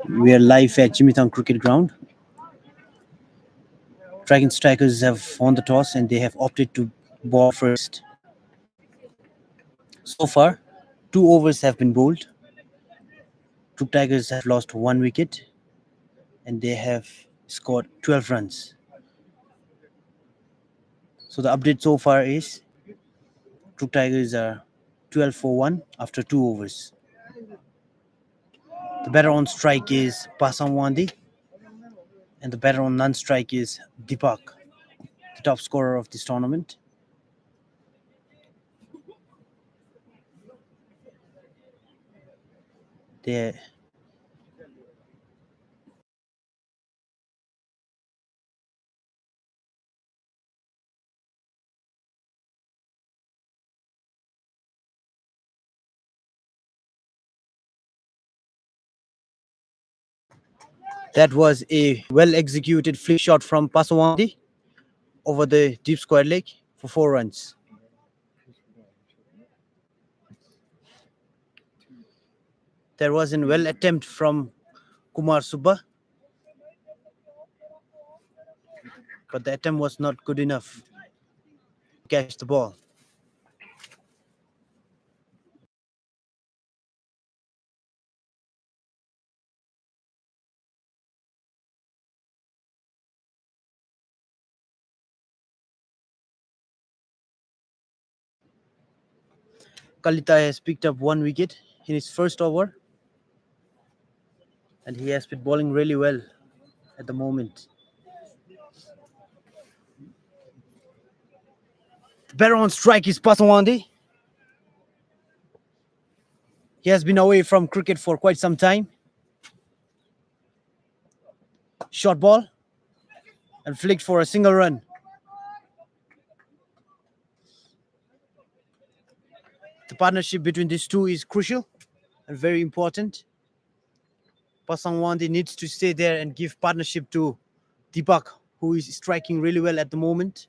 We are live at Jimitang Cricket Ground. Dragon Strikers have won the toss and they have opted to bowl first. So far, 2 overs have been bowled. Druk Tigers have lost 1 wicket and they have scored 12 runs. So the update so far is Druk Tigers are 12 for 1 after 2 overs. The batter on strike is Pasang Wandi and the batter on non-strike is Deepak, the top scorer of this tournament. They That was a well-executed flick shot from Pasawandi over the deep square leg for 4 runs. There was a well attempt from Kumar Subba, but the attempt was not good enough to catch the ball. Kalita has picked up 1 wicket in his first over, and he has been bowling really well at the moment. The batter on strike is Pasawandi. He has been away from cricket for quite some time. Short ball and flicked for a single run. The partnership between these two is crucial and very important. Pasangwandi needs to stay there and give partnership to Deepak, who is striking really well at the moment.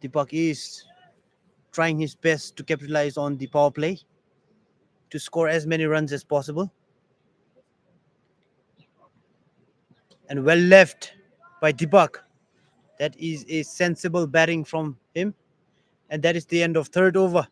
Deepak is trying his best to capitalize on the power play to score as many runs as possible. And well left by Deepak. That is a sensible batting from him. And that is the end of third over.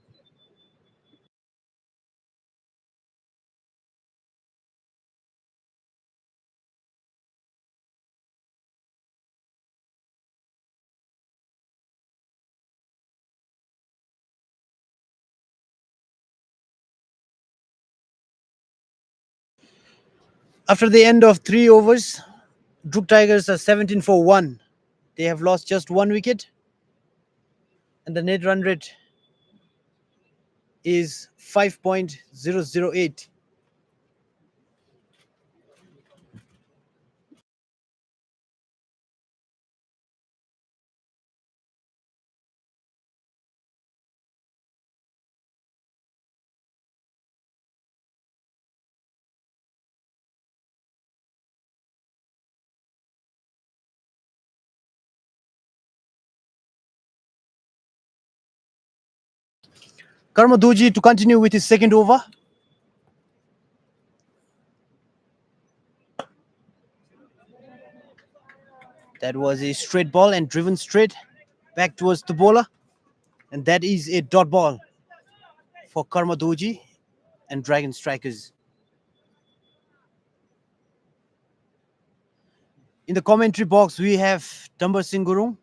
After the end of 3 overs, Druk Tigers are 17 for 1. They have lost just 1 wicket. And the net run rate is 5.008. Karmaduji to continue with his second over. That was a straight ball and driven straight back towards the bowler. And that is a dot ball for Karmaduji and Dragon Strikers. In the commentary box, we have Dambar Singh Gurung,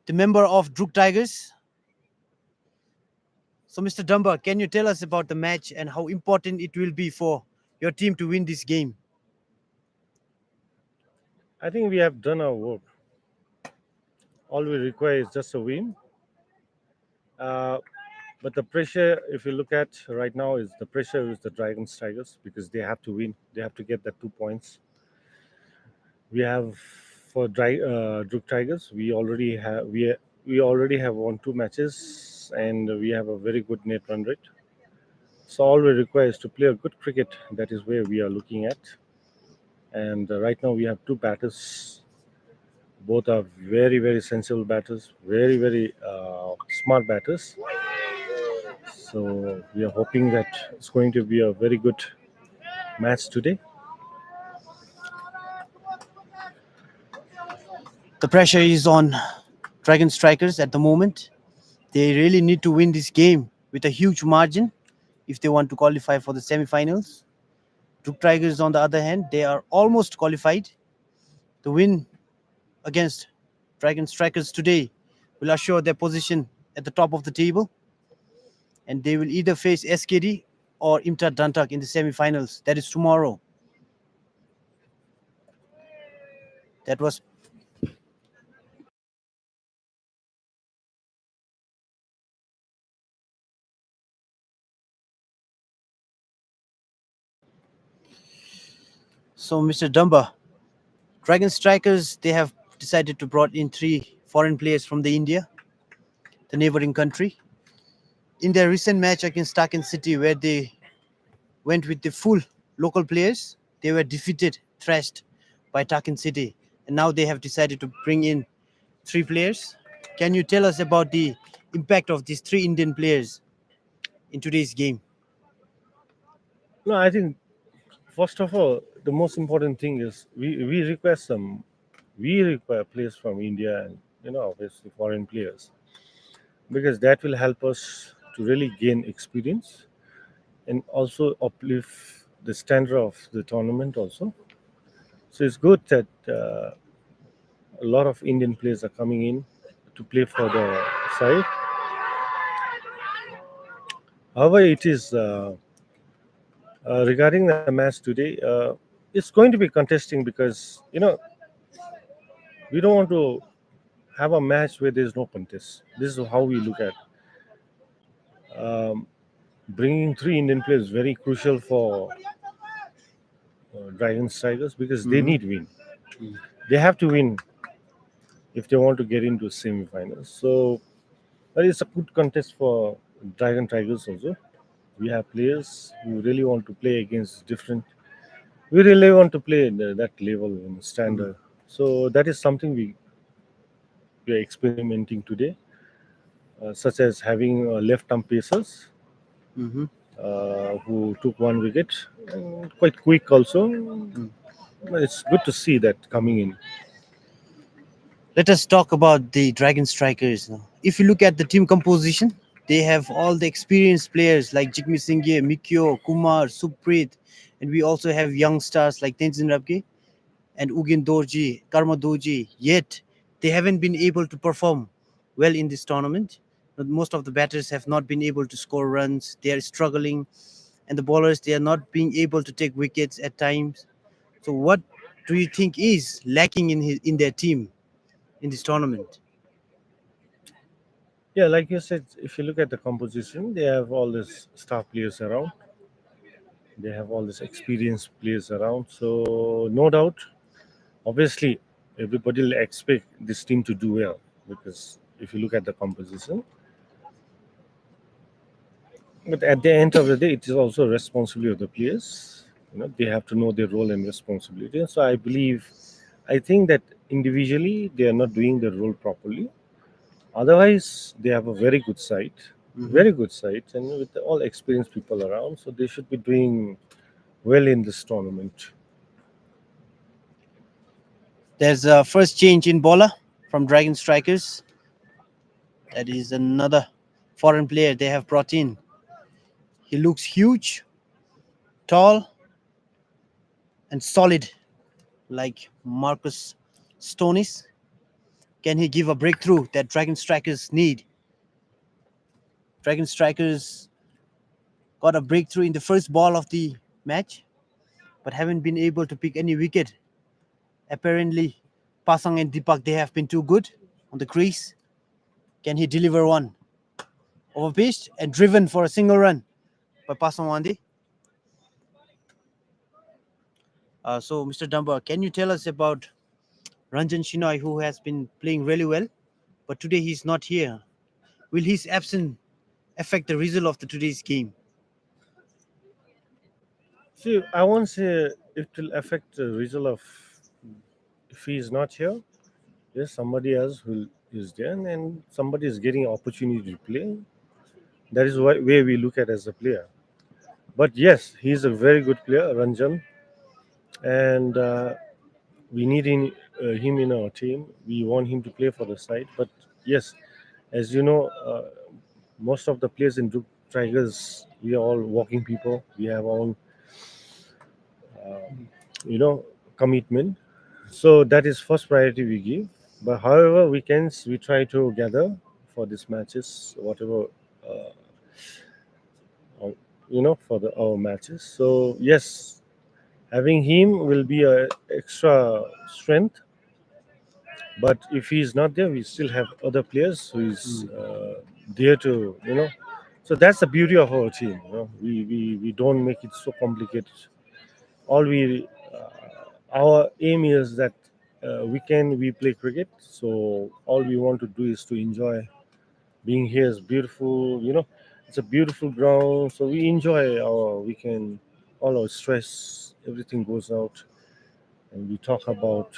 the member of Druk Tigers. So, Mr. Dambar, can you tell us about the match and how important it will be for your team to win this game? I think we have done our work. All we require is just a win. Uh, but the pressure, if you look at right now, is the pressure is the Dragons Tigers because they have to win. They have to get the 2 points. We have for Druk Tigers. We already have won 2 matches and we have a very good net run rate. So all we require is to play a good cricket. That is where we are looking at. And right now we have two batters. Both are very very sensible batters, very very smart batters. So we are hoping that it's going to be a very good match today. The pressure is on Dragon Strikers at the moment. They really need to win this game with a huge margin if they want to qualify for the semi-finals. Druk Tigers, on the other hand, they are almost qualified. The win against Dragon Strikers today will assure their position at the top of the table, and they will either face SKD or Imtad Dantak in the semi-finals. That is tomorrow. That was so, Mr. Dumba. Dragon Strikers, they have decided to brought in three foreign players from the India, the neighboring country. In their recent match against Taken City, where they went with the full local players, they were defeated, thrashed by Taken City, and now they have decided to bring in three players. Can you tell us about the impact of these three Indian players in today's game? No, I think first of all, the most important thing is we require players from India and obviously foreign players because that will help us to really gain experience and also uplift the standard of the tournament also. So it's good that a lot of Indian players are coming in to play for the side. However, it is regarding the match today. It's going to be contesting because we don't want to have a match where there's no contest. This is how we look at bringing three Indian players is very crucial for Dragons Tigers because they Mhm. need win. They have to win if they want to get into semi-finals. So but it's a good contest for Dragon Tigers also. We have players who really want to play against different. We really want to play in that level in Mhm. standard. So that is something we are experimenting today, such as having left arm pacers Mhm. who took 1 wicket, quite quick also. Mm. It's good to see that coming in. Let us talk about the Dragon Strikers now. If you look at the team composition, they have all the experienced players like Jigme Singh, Mikyo, Kumar, Supreet, and we also have young stars like Tenzin Rabke and Ugin Dorji, Karma Doji. Yet they haven't been able to perform well in this tournament. Most of the batters have not been able to score runs. They are struggling, and the bowlers, they are not being able to take wickets at times. So, what do you think is lacking in their team in this tournament? Yeah, like you said, if you look at the composition, they have all these star players around. They have all these experienced players around. So no doubt, obviously, everybody will expect this team to do well because if you look at the composition, but at the end of the day, it is also a responsibility of the players. They have to know their role and responsibility. So I think that individually they are not doing their role properly. Otherwise, they have a Mhm. very good side, and with all experienced people around, so they should be doing well in this tournament. There's a first change in bowler from Dragon Strikers. That is another foreign player they have brought in. He looks huge, tall, and solid like Marcus Stonis. Can he give a breakthrough that Dragon Strikers need? Dragon Strikers got a breakthrough in the first ball of the match, but haven't been able to pick any wicket. Apparently, Pasang and Deepak, they have been too good on the crease. Can he deliver one over pitch and driven for a single run by Pasang Wandi? So, Mr. Dumba, can you tell us about Ranjan Shinoy, who has been playing really well, but today he's not here? Will his absence affect the result of the today's game? See, I won't say it will affect the result of if he is not here. Yes, somebody else will is there, and somebody is getting opportunity to play. That is why way we look at as a player. But yes, he's a very good player, Ranjan, and we need him in our team. We want him to play for the side. But yes, as you know, most of the players in Druk Tigers, we are all walking people. We have our own, you know, commitment. So that is first priority we give. But however, weekends we try to gather for these matches, whatever uh, for our matches. So yes, having him will be a extra strength. But if he is not there, we still have other players who is there to So that's the beauty of our team. We don't make it so complicated. All we Our aim is that weekend we play cricket. So all we want to do is to enjoy being here. Is beautiful. It's a beautiful ground. So we enjoy our weekend. All our stress, everything goes out, and we talk about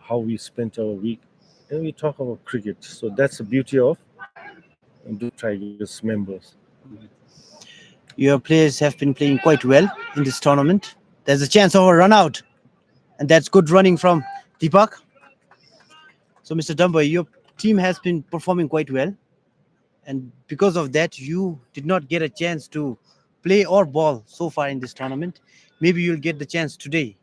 how we spent our week, and we talk about cricket. So that's the beauty of Duke Tigers members. Your players have been playing quite well in this tournament. There's a chance of a run out, and that's good running from Deepak. So, Mr. Dumba, your team has been performing quite well, and because of that, you did not get a chance to play or ball so far in this tournament. Maybe you'll get the chance today.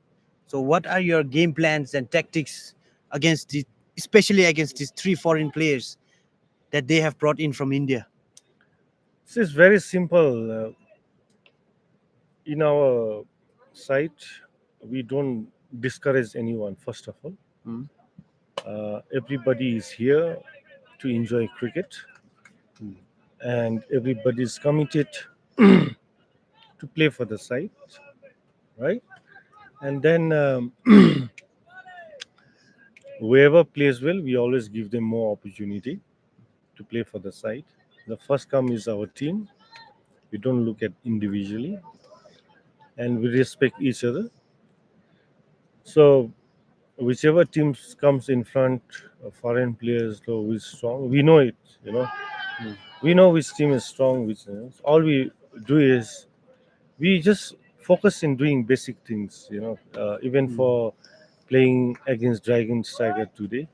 So, what are your game plans and tactics against the, especially against these three foreign players that they have brought in from India? So it's very simple. In our site, we don't discourage anyone. First of all, Mm, everybody is here to enjoy cricket, mm, and everybody is committed to play for the site, right? And then whoever plays well, we always give them more opportunity to play for the side. The first come is our team. We don't look at individually, and we respect each other. So whichever team comes in front, foreign players who is strong, we know it. mm, We know which team is strong. Which all we do is we just focus in doing basic things. Even mm, for playing against Dragon Tiger today,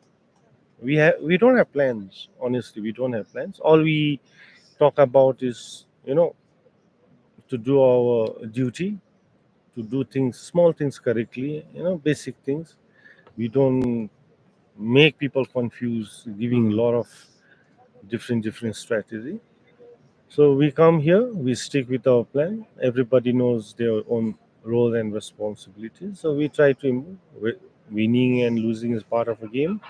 we don't have plans. Honestly, we don't have plans. All we talk about is to do our duty, to do things, small things correctly, basic things. We don't make people confused, giving a mm, lot of different strategy. So we come here, we stick with our plan. Everybody knows their own role and responsibility. So we try to improve. Winning and losing is part of a game.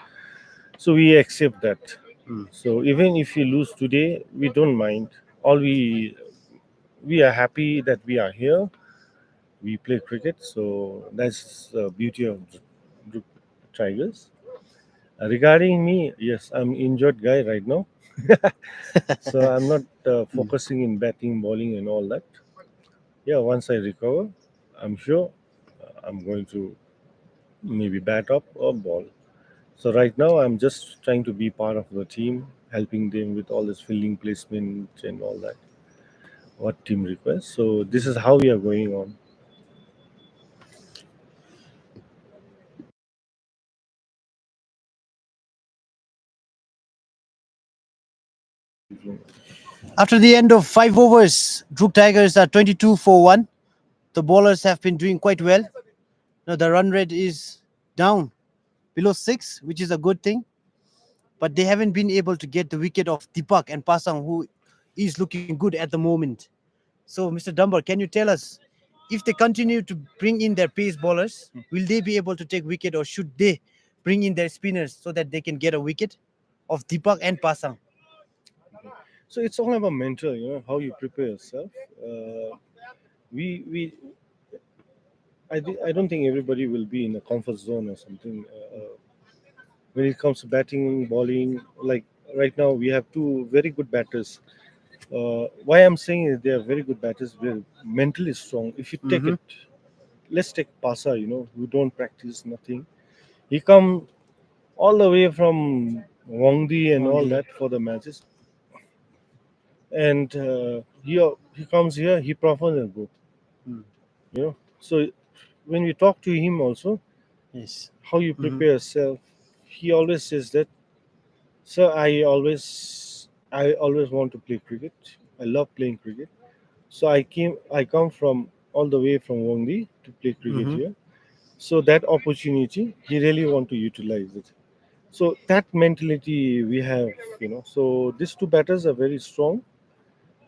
So we accept that. mm. So even if we lose today, we don't mind. All we are happy that we are here. We play cricket, so that's the beauty of the Tigers. Regarding me, yes, I'm injured guy right now, so I'm not Mm. focusing in batting, bowling, and all that. Yeah, once I recover, I'm sure I'm going to maybe bat up or ball. So right now, I'm just trying to be part of the team, helping them with all this fielding placement and all that. What team requests. So this is how we are going on. After the end of 5 overs, Druk Tigers are 22 for 1. The bowlers have been doing quite well. Now the run rate is down below 6, which is a good thing. But they haven't been able to get the wicket of Deepak and Pasang, who is looking good at the moment. So, Mr. Dumber, can you tell us if they continue to bring in their pace bowlers, will they be able to take wicket, or should they bring in their spinners so that they can get a wicket of Deepak and Pasang? So it's all about mental, how you prepare yourself. We I don't think everybody will be in a comfort zone or something. When it comes to batting, bowling, like right now we have two very good batters. Why I'm saying is they are very good batters. They're mentally strong. If you take Mm-hmm. it, let's take Pasa. Who don't practice nothing. He come all the way from Wangdi and all Only. that for the matches, and he comes here. He performs and go. Mm. So when we talk to him also, Yes. how you Mm-hmm. prepare yourself, he always says that, sir, I always want to play cricket. I love playing cricket. So I come from all the way from Wongdi to play cricket Mm-hmm. here. So that opportunity, he really want to utilize it. So that mentality we have. So these two batters are very strong.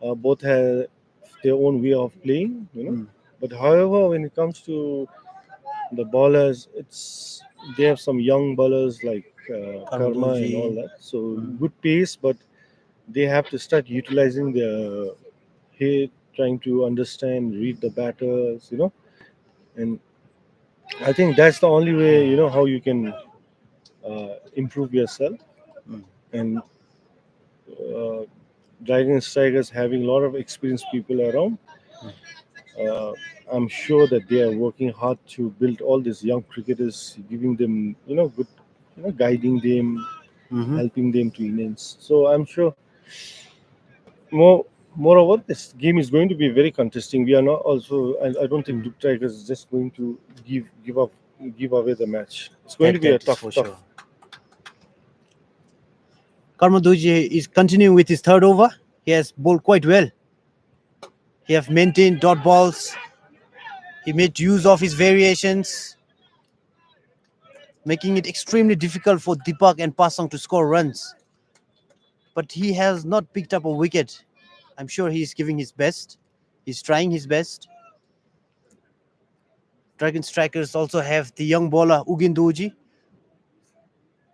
Both have their own way of playing. Mm. But however, when it comes to the bowlers, they have some young bowlers like Karma and all Karmadoji. that. So Mm. good pace, but they have to start utilizing their head, trying to understand, read the batters. And I think that's the only way how you can improve yourself. Mm. And uh, Dragon Strikers having a lot of experienced people around. Uh, I'm sure that they are working hard to build all these young cricketers, giving them good, guiding them, Mm-hmm. helping them to enhance. So I'm sure moreover, this game is going to be very contesting. We are not also. I don't think Mm. Duke Tigers is just going to give away the match. It's going to That be a that is tough, for tough. sure. Karmadoji is continuing with his third over. He has bowled quite well. He have maintained dot balls. He made use of his variations, making it extremely difficult for Deepak and Pasang to score runs. But he has not picked up a wicket. I'm sure he's giving his best. He's trying his best. Dragon Strikers also have the young bowler Ugin Doji,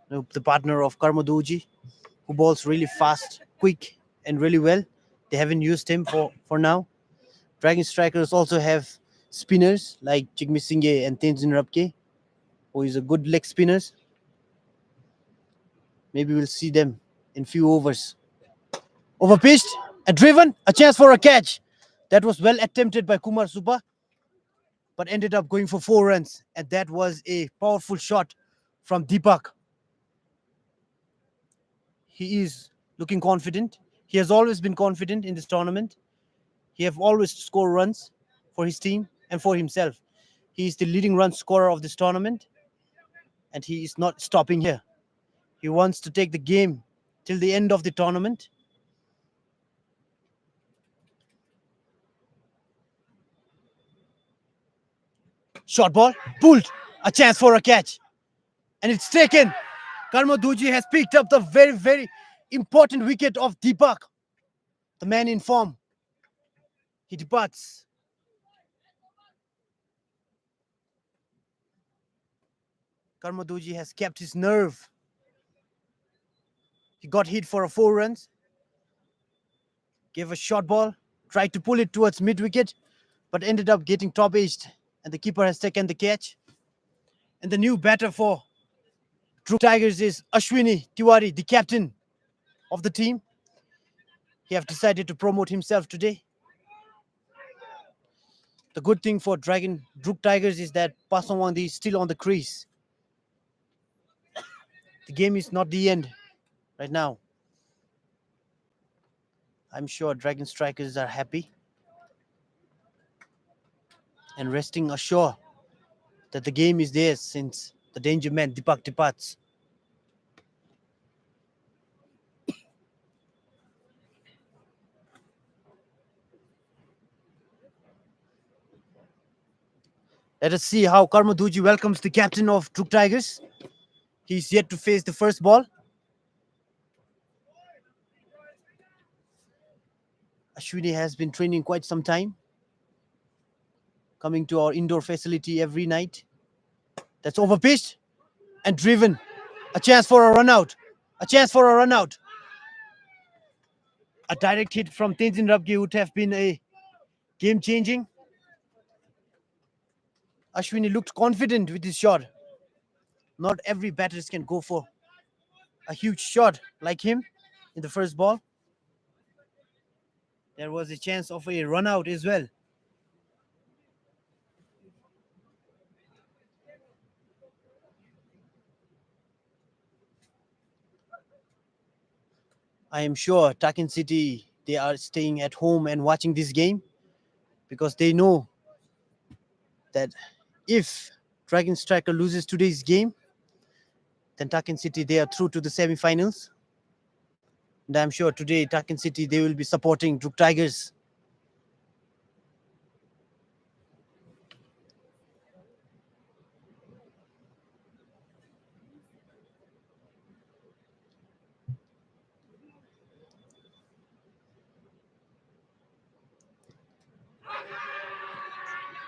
the partner of Karma Doji, who bowls really fast, quick, and really well. They haven't used him for now. Dragon Strikers also have spinners like Jigme Singh and Tenzin Rabke, who is a good leg spinners. Maybe we'll see them in few overs. Overpitched and driven, a chance for a catch. That was well attempted by Kumar Suba, but ended up going for 4 runs. And that was a powerful shot from Deepak. He is looking confident. He has always been confident in this tournament. He have always scored runs for his team and for himself. He is the leading run scorer of this tournament, and he is not stopping here. He wants to take the game till the end of the tournament. Short ball, pulled, a chance for a catch, and it's taken. Karma Duji has picked up the very, very important wicket of Deepak, the man in form. He departs. Karma Duji has kept his nerve. He got hit for a 4 runs, gave a short ball, tried to pull it towards mid wicket, but ended up getting top edged, and the keeper has taken the catch. And the new batter for Druk Tigers is Ashwini Tiwari, the captain of the team. He have decided to promote himself today. The good thing for Druk Tigers is that Pasawandi is still on the crease. The game is not the end right now. I'm sure Dragon Strikers are happy and resting assured that the game is theirs since the danger man Deepak departs. Let us see how Karma Duji welcomes the captain of Druk Tigers. He's yet to face the first ball. Ashwini has been training quite some time. coming to our indoor facility every night. That's overpitched and driven. A chance for a run out. A chance for a run out. A direct hit from Tenzin Rabge would have been a game changing. Ashwini looked confident with his shot. Not every batter can go for a huge shot like him in the first ball. There was a chance of a run out as well. I am sure Takin City, they are staying at home and watching this game because they know that if Dragon Striker loses today's game, then Takin City, they are through to the semi-finals. And I'm sure today Takin City, they will be supporting Druk Tigers.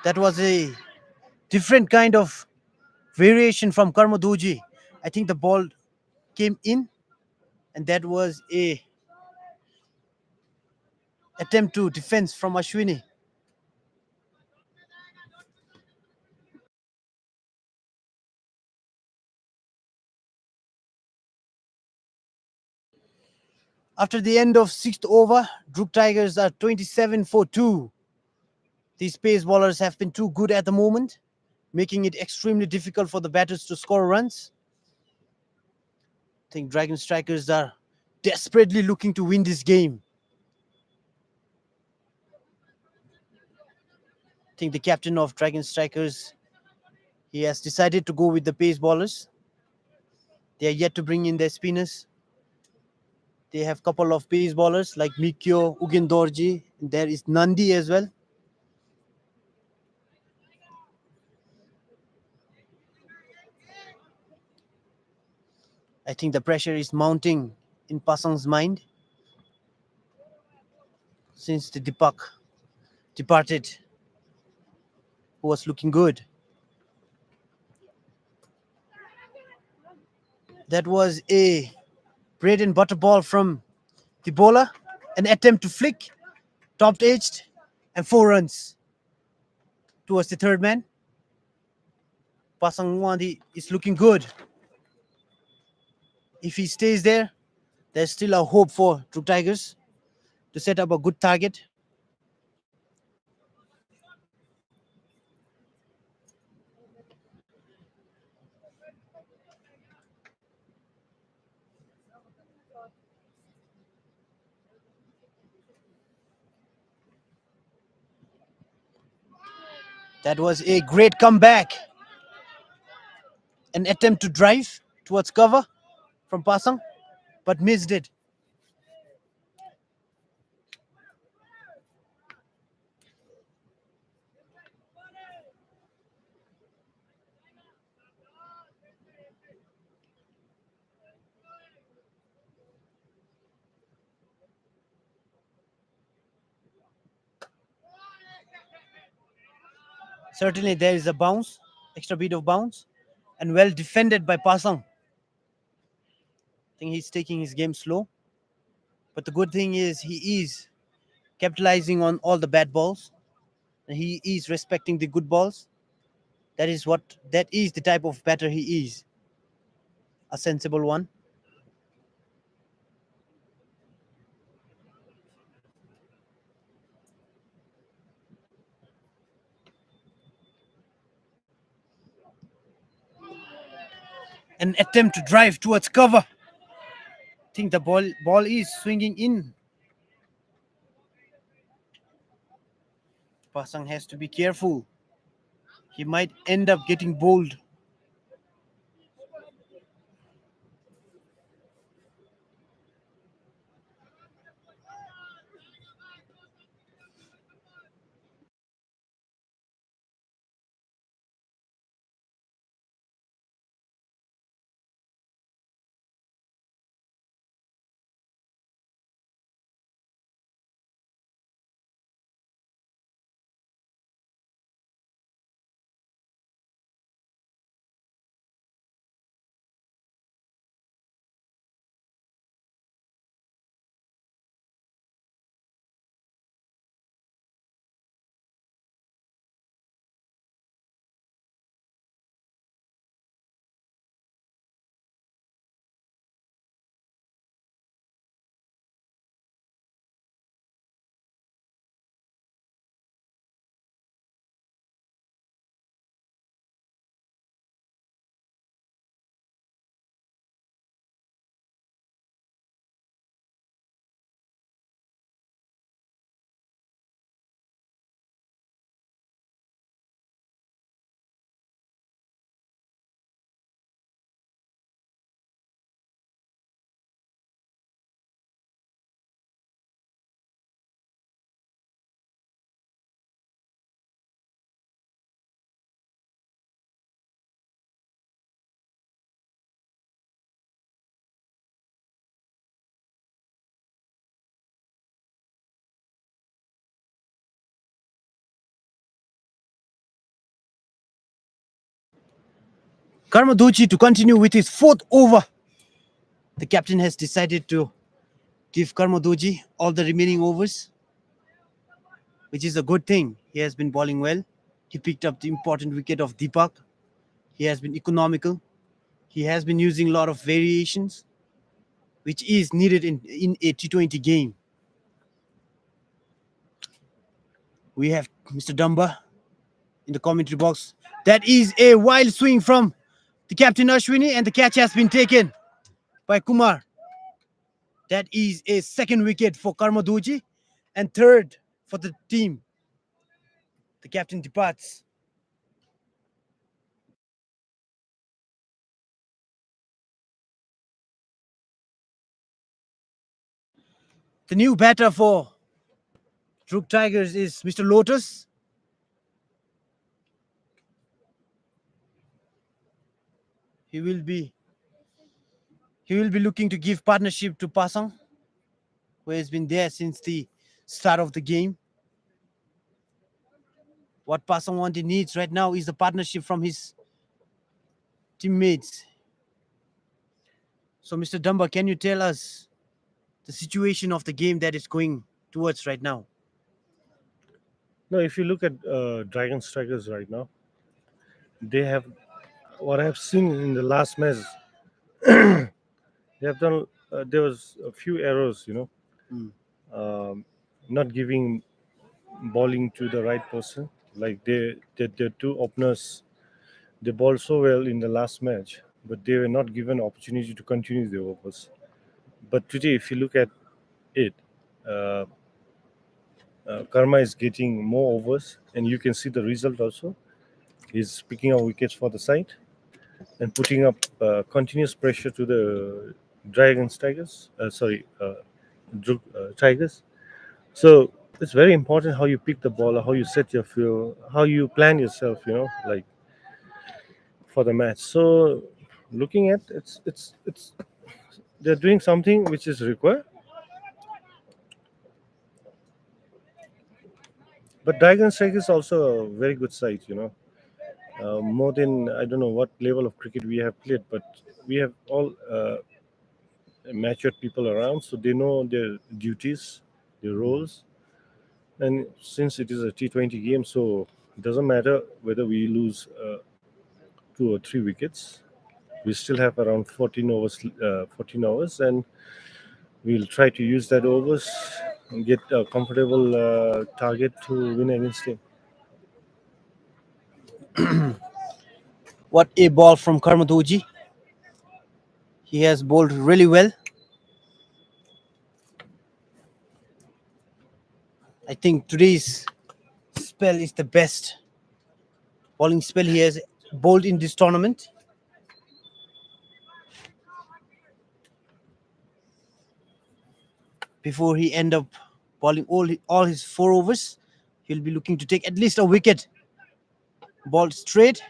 That was a different kind of variation from Karmadoji. I think the ball came in, and that was a attempt to defense from Ashwini. After the end of sixth over, Druk Tigers are 27 for 2. These pace bowlers have been too good at the moment, making it extremely difficult for the batters to score runs. I think Dragon Strikers are desperately looking to win this game. I think the captain of Dragon Strikers, he has decided to go with the pace bowlers. They are yet to bring in their spinners. They have a couple of pace bowlers like Mikyo, Ugindorji, and there is Nandi as well. I think the pressure is mounting in Pasang's mind since the Deepak departed, who was looking good. That was a bread and butter ball from the bowler, an attempt to flick, topped edged, and 4 runs towards the third man. Pasang Wandi is looking good. If he stays there, there's still a hope for True Tigers to set up a good target. That was a great comeback. An attempt to drive towards cover from Pasang, but missed it. Certainly, there is a bounce, extra beat of bounce, and well defended by Pasang. I think he's taking his game slow, but the good thing is he is capitalizing on all the bad balls, and he is respecting the good balls. That is the type of batter he is, a sensible one. An attempt to drive towards cover. I think the ball is swinging in. Pasang has to be careful. He might end up getting bowled. Karmaduchi to continue with his fourth over. The captain has decided to give Karmaduchi all the remaining overs, which is a good thing. He has been bowling well. He picked up the important wicket of Deepak. He has been economical. He has been using a lot of variations, which is needed in a T20 game. We have Mr. Dumba in the commentary box. That is a wild swing from the captain Ashwini, and the catch has been taken by Kumar. That is a second wicket for Karmaduchi and third for the team. The captain departs. The new batter for Druk Tigers is Mr. Lotus. He will be looking to give partnership to Pasang, who has been there since the start of the game. What Pasang Wandi needs right now is the partnership from his teammates. So, Mr. Dumba, can you tell us the situation of the game that is going towards right now? No, if you look at Dragon Strikers right now, they have what I have seen in the last match. They have done. There was a few errors, Mm. um, not giving bowling to the right person. Like the two openers, they bowled so well in the last match, but they were not given opportunity to continue their overs. But today, if you look at it, uh, Karma is getting more overs, and you can see the result also. He's picking up wickets for the side and putting up continuous pressure to the Dragons Tigers. Tigers. So it's very important how you pick the ball, how you set your field, how you plan yourself. Like for the match. So looking at it's they're doing something which is required. But Dragons Tigers is also a very good side. More than I don't know what level of cricket we have played, but we have all matured people around, so they know their duties, their roles. And since it is a T20 game, so it doesn't matter whether we lose 2 or 3 wickets. We still have around 14 hours, and we'll try to use that overs and get a comfortable target to win against him. What a ball from Karmaduchi. He has bowled really well. I think today's spell is the best bowling spell he has bowled in this tournament. Before he end up bowling all his four overs, he'll be looking to take at least a wicket. Balled straight,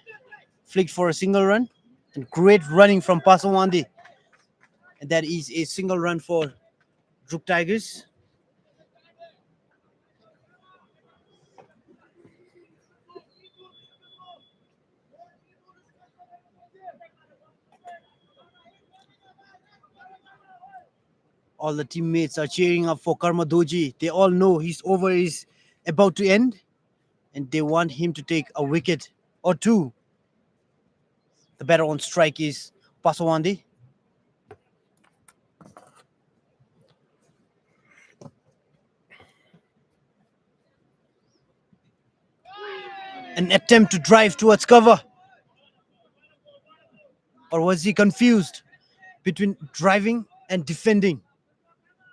flicked for a single run, and great running from Pasawandi. And that is a single run for Druk Tigers. All the teammates are cheering up for Karmadoji. They all know his over is about to end, and they want him to take a wicket or two. The batter on strike is Pasawandi. An attempt to drive towards cover. Or was he confused between driving and defending?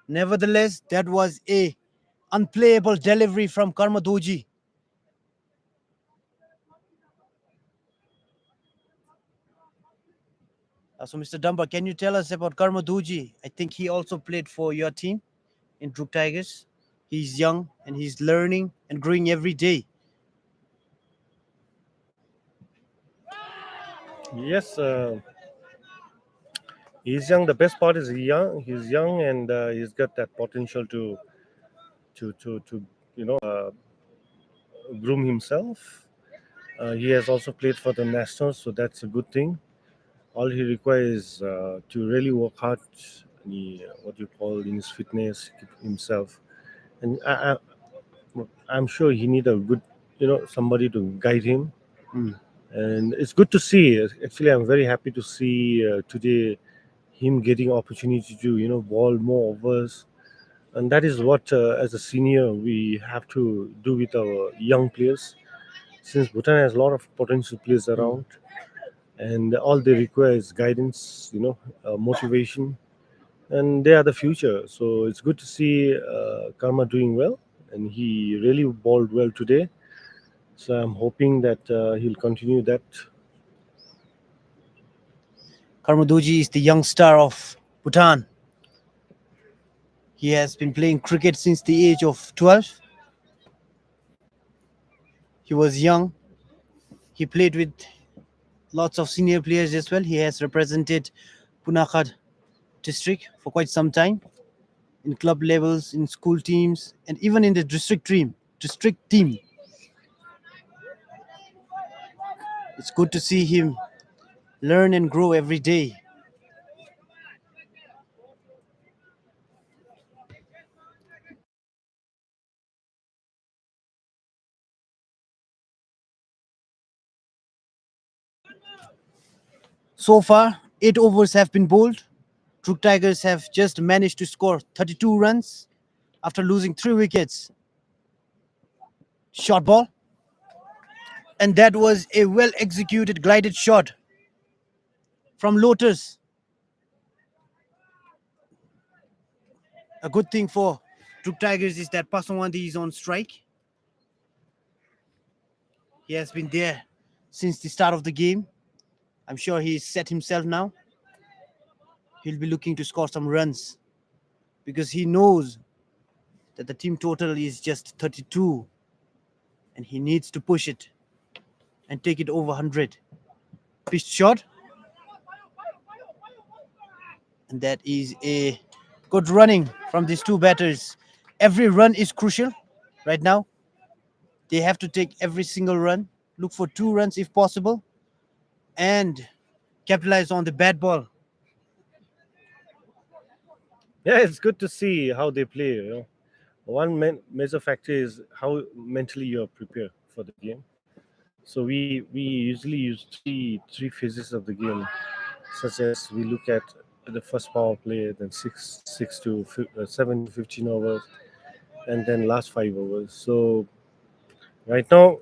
Nevertheless, that was a unplayable delivery from Karmadoji. So, Mr. Dumba, can you tell us about Karmadoji? I think he also played for your team in Druk Tigers. He's young and he's learning and growing every day. Yes, he's young. The best part is young. He's young, and he's got that potential to groom himself. He has also played for the nationals, so that's a good thing. All he requires is to really work hard, what you call in his fitness, keep himself. And I'm sure he need a good, somebody to guide him. Mm. And it's good to see. Actually, I'm very happy to see today him getting opportunity to, ball more overs. And that is what, as a senior, we have to do with our young players. Since Bhutan has a lot of potential players Mm. around, and all they require is guidance, motivation, and they are the future. So it's good to see Karma doing well, and he really bowled well today. So I'm hoping that he'll continue that. Karmadoji is the young star of Bhutan. He has been playing cricket since the age of 12. He was young. He played with lots of senior players as well. He has represented Punakad district for quite some time in club levels, in school teams, and even in the district team. District team. It's good to see him learn and grow every day. So far, 8 overs have been bowled. Druk Tigers have just managed to score 32 runs after losing 3 wickets. Short ball, and that was a well executed glided shot from Lotus. A good thing for Druk Tigers is that Pasawandi is on strike. He has been there since the start of the game. I'm sure he's set himself now. He'll be looking to score some runs because he knows that the team total is just 32 and he needs to push it and take it over 100. Pitched shot, and that is a good running from these two batters. Every run is crucial right now. They have to take every single run, look for 2 runs if possible, and capitalize on the bad ball. Yeah, it's good to see how they play. One major factor is how mentally you're prepared for the game. So we usually use three phases of the game, such as we look at the first power play, then 7 to 15 overs, and then last 5 overs. So right now,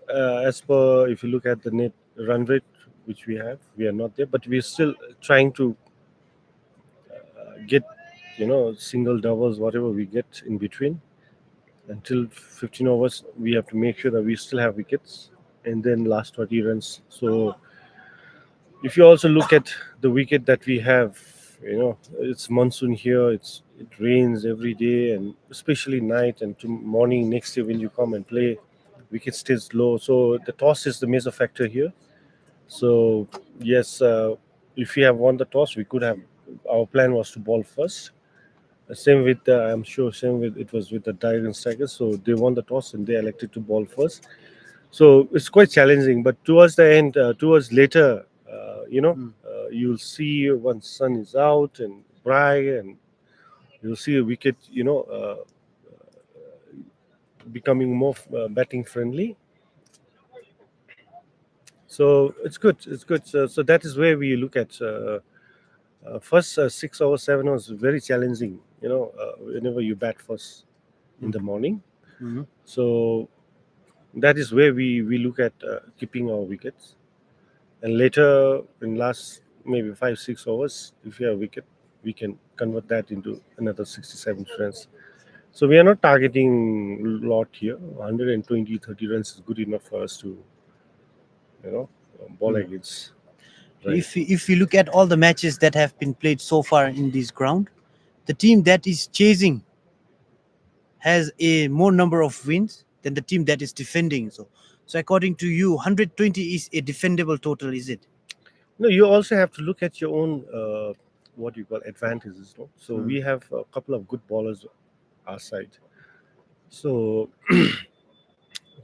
as per if you look at the net run rate which we are not there, but we're still trying to get single doubles whatever we get in between until 15 overs. We have to make sure that we still have wickets, and then last 20 runs. So if you also look at the wicket that we have, it's monsoon here. It rains every day, and especially night and to morning next day when you come and play, wicket stays low. So the toss is the major factor here. So yes, if we have won the toss, we could have. Our plan was to bowl first. Same with I'm sure same with it was with the Dragon Strikers. So they won the toss and they elected to bowl first. So it's quite challenging. But towards the end, towards later, Mm. you'll see once sun is out and bright, and you'll see a wicket, becoming more batting friendly. So it's good. It's good. So that is where we look at. First 6 hours, 7 hours, very challenging. Whenever you bat first in Mm. the morning. Mhm. So that is where we look at keeping our wickets, and later in last maybe 5 6 hours, if we have wicket, we can convert that into another 67 runs. So we are not targeting lot here. 120 30 runs is good enough for us to you know ball Mm. against. Right. If you look at all the matches that have been played so far in this ground, the team that is chasing has a more number of wins than the team that is defending. So according to you, 120 is a defendable total, is it? No, you also have to look at your own what you call advantages. No? So Mm. we have a couple of good bowlers our side. So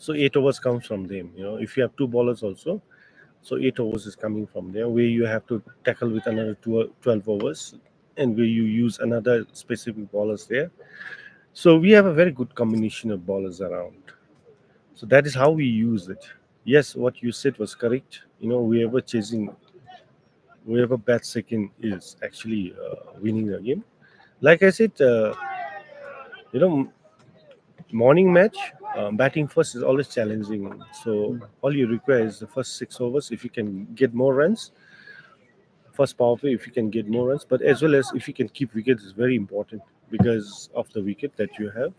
8 overs comes from them. If you have two bowlers also, So 8 overs is coming from there, where you have to tackle with another 12 overs, and where you use another specific bowlers there. So we have a very good combination of bowlers around. So that is how we use it. Yes, what you said was correct. Whoever bats second is actually winning the game. Like I said, you know, morning match, batting first is always challenging. So all you require is the first 6 overs. If you can get more runs, first power play, if you can get more runs, but as well as if you can keep wickets is very important because of the wicket that you have.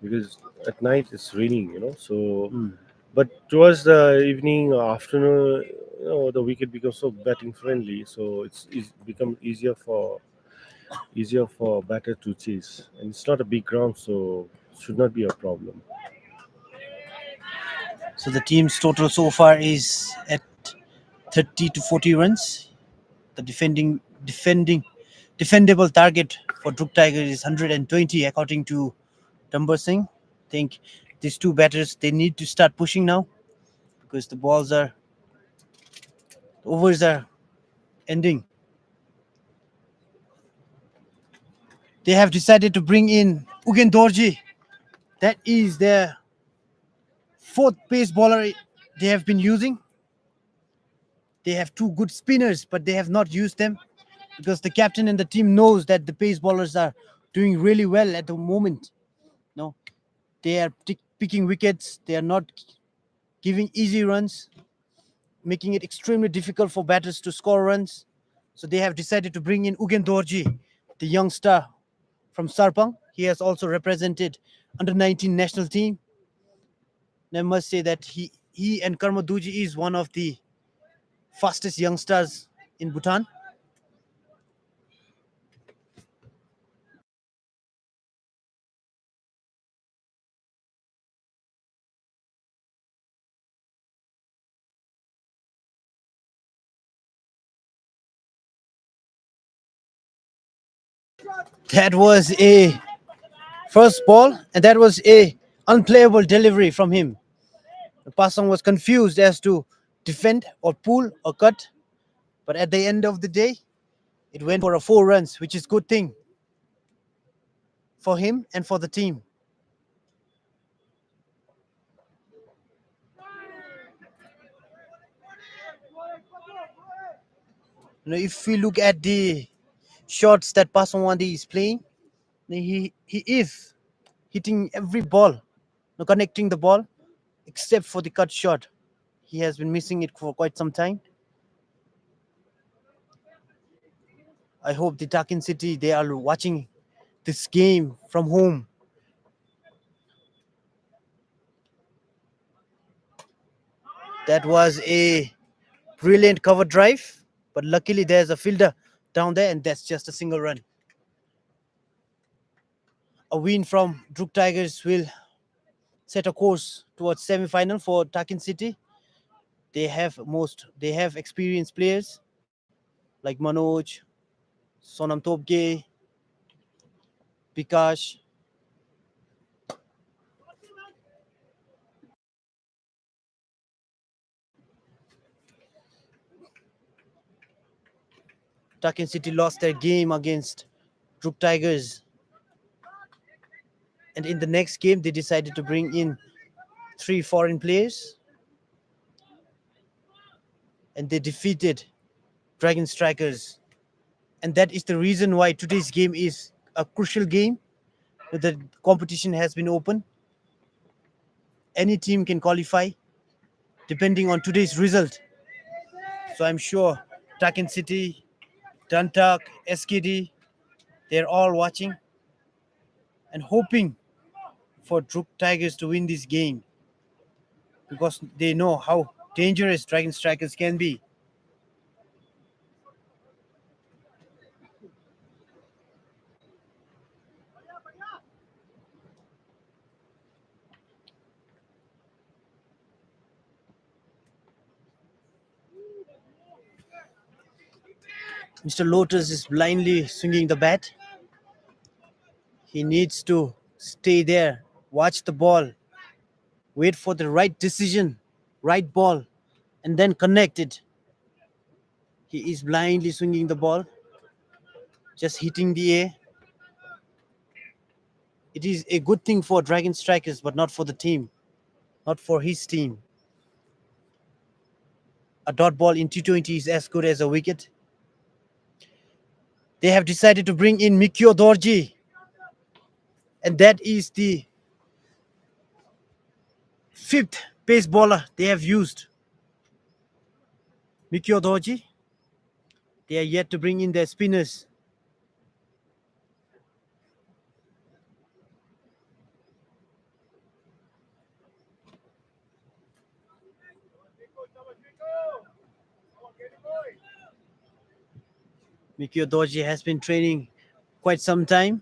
Because at night it's raining, so Mm. but towards the evening or afternoon, the wicket becomes so batting friendly, so it's become easier for batter to chase, and it's not a big ground, so it should not be a problem. So the team's total so far is at 30 to 40 runs. The defendable target for Druk Tiger is 120 according to Dumber Singh. I think these two batters they need to start pushing now because the overs are ending. They have decided to bring in Ugen Dorji. That is their fourth pace bowler they have been using. They have two good spinners, but they have not used them because the captain and the team knows that the pace bowlers are doing really well at the moment. No, they are picking wickets. They are not giving easy runs, making it extremely difficult for batters to score runs. So they have decided to bring in Ugen Dorji, the youngster from Sarpang. He has also represented under 19 national team. And I must say that he and Karma Duji is one of the fastest youngsters in Bhutan. That was a first ball, and that was a unplayable delivery from him. The Pasong was confused as to defend or pull or cut, but at the end of the day, it went for a 4 runs, which is good thing for him and for the team. If we look at the shots that Pasong Wandi is playing, he is hitting every ball, connecting the ball, except for the cut shot. He has been missing it for quite some time. I hope the Takin City they are watching this game from home. That was a brilliant cover drive, but luckily there's a fielder down there, and that's just a single run. A win from Druk Tigers will set a course towards semi-final for Takin City. They have experienced players like Manoj, Sonam Topge, Bikash. Takin City lost their game against Druk Tigers, and in the next game they decided to bring in 3 foreign players, and they defeated Dragon Strikers. And that is the reason why today's game is a crucial game. The competition has been open. Any team can qualify depending on today's result. So I'm sure Takin City, Dantak, SKD, they're all watching and hoping for Druk Tigers to win this game because they know how dangerous Dragon Strikers can be. Mr. Lotus is blindly swinging the bat. He needs to stay there, watch the ball, wait for the right decision, right ball and then connected. He is blindly swinging the ball, just hitting the air. It is a good thing for Dragon Strikers, but not for the team, not for his team. A dot ball in T20 is as good as a wicket. They have decided to bring in Mikio Dorji, and that is the fifth pace bowler they have used. Mikio Dorji. They are yet to bring in their spinners. Mikio Dorji has been training quite some time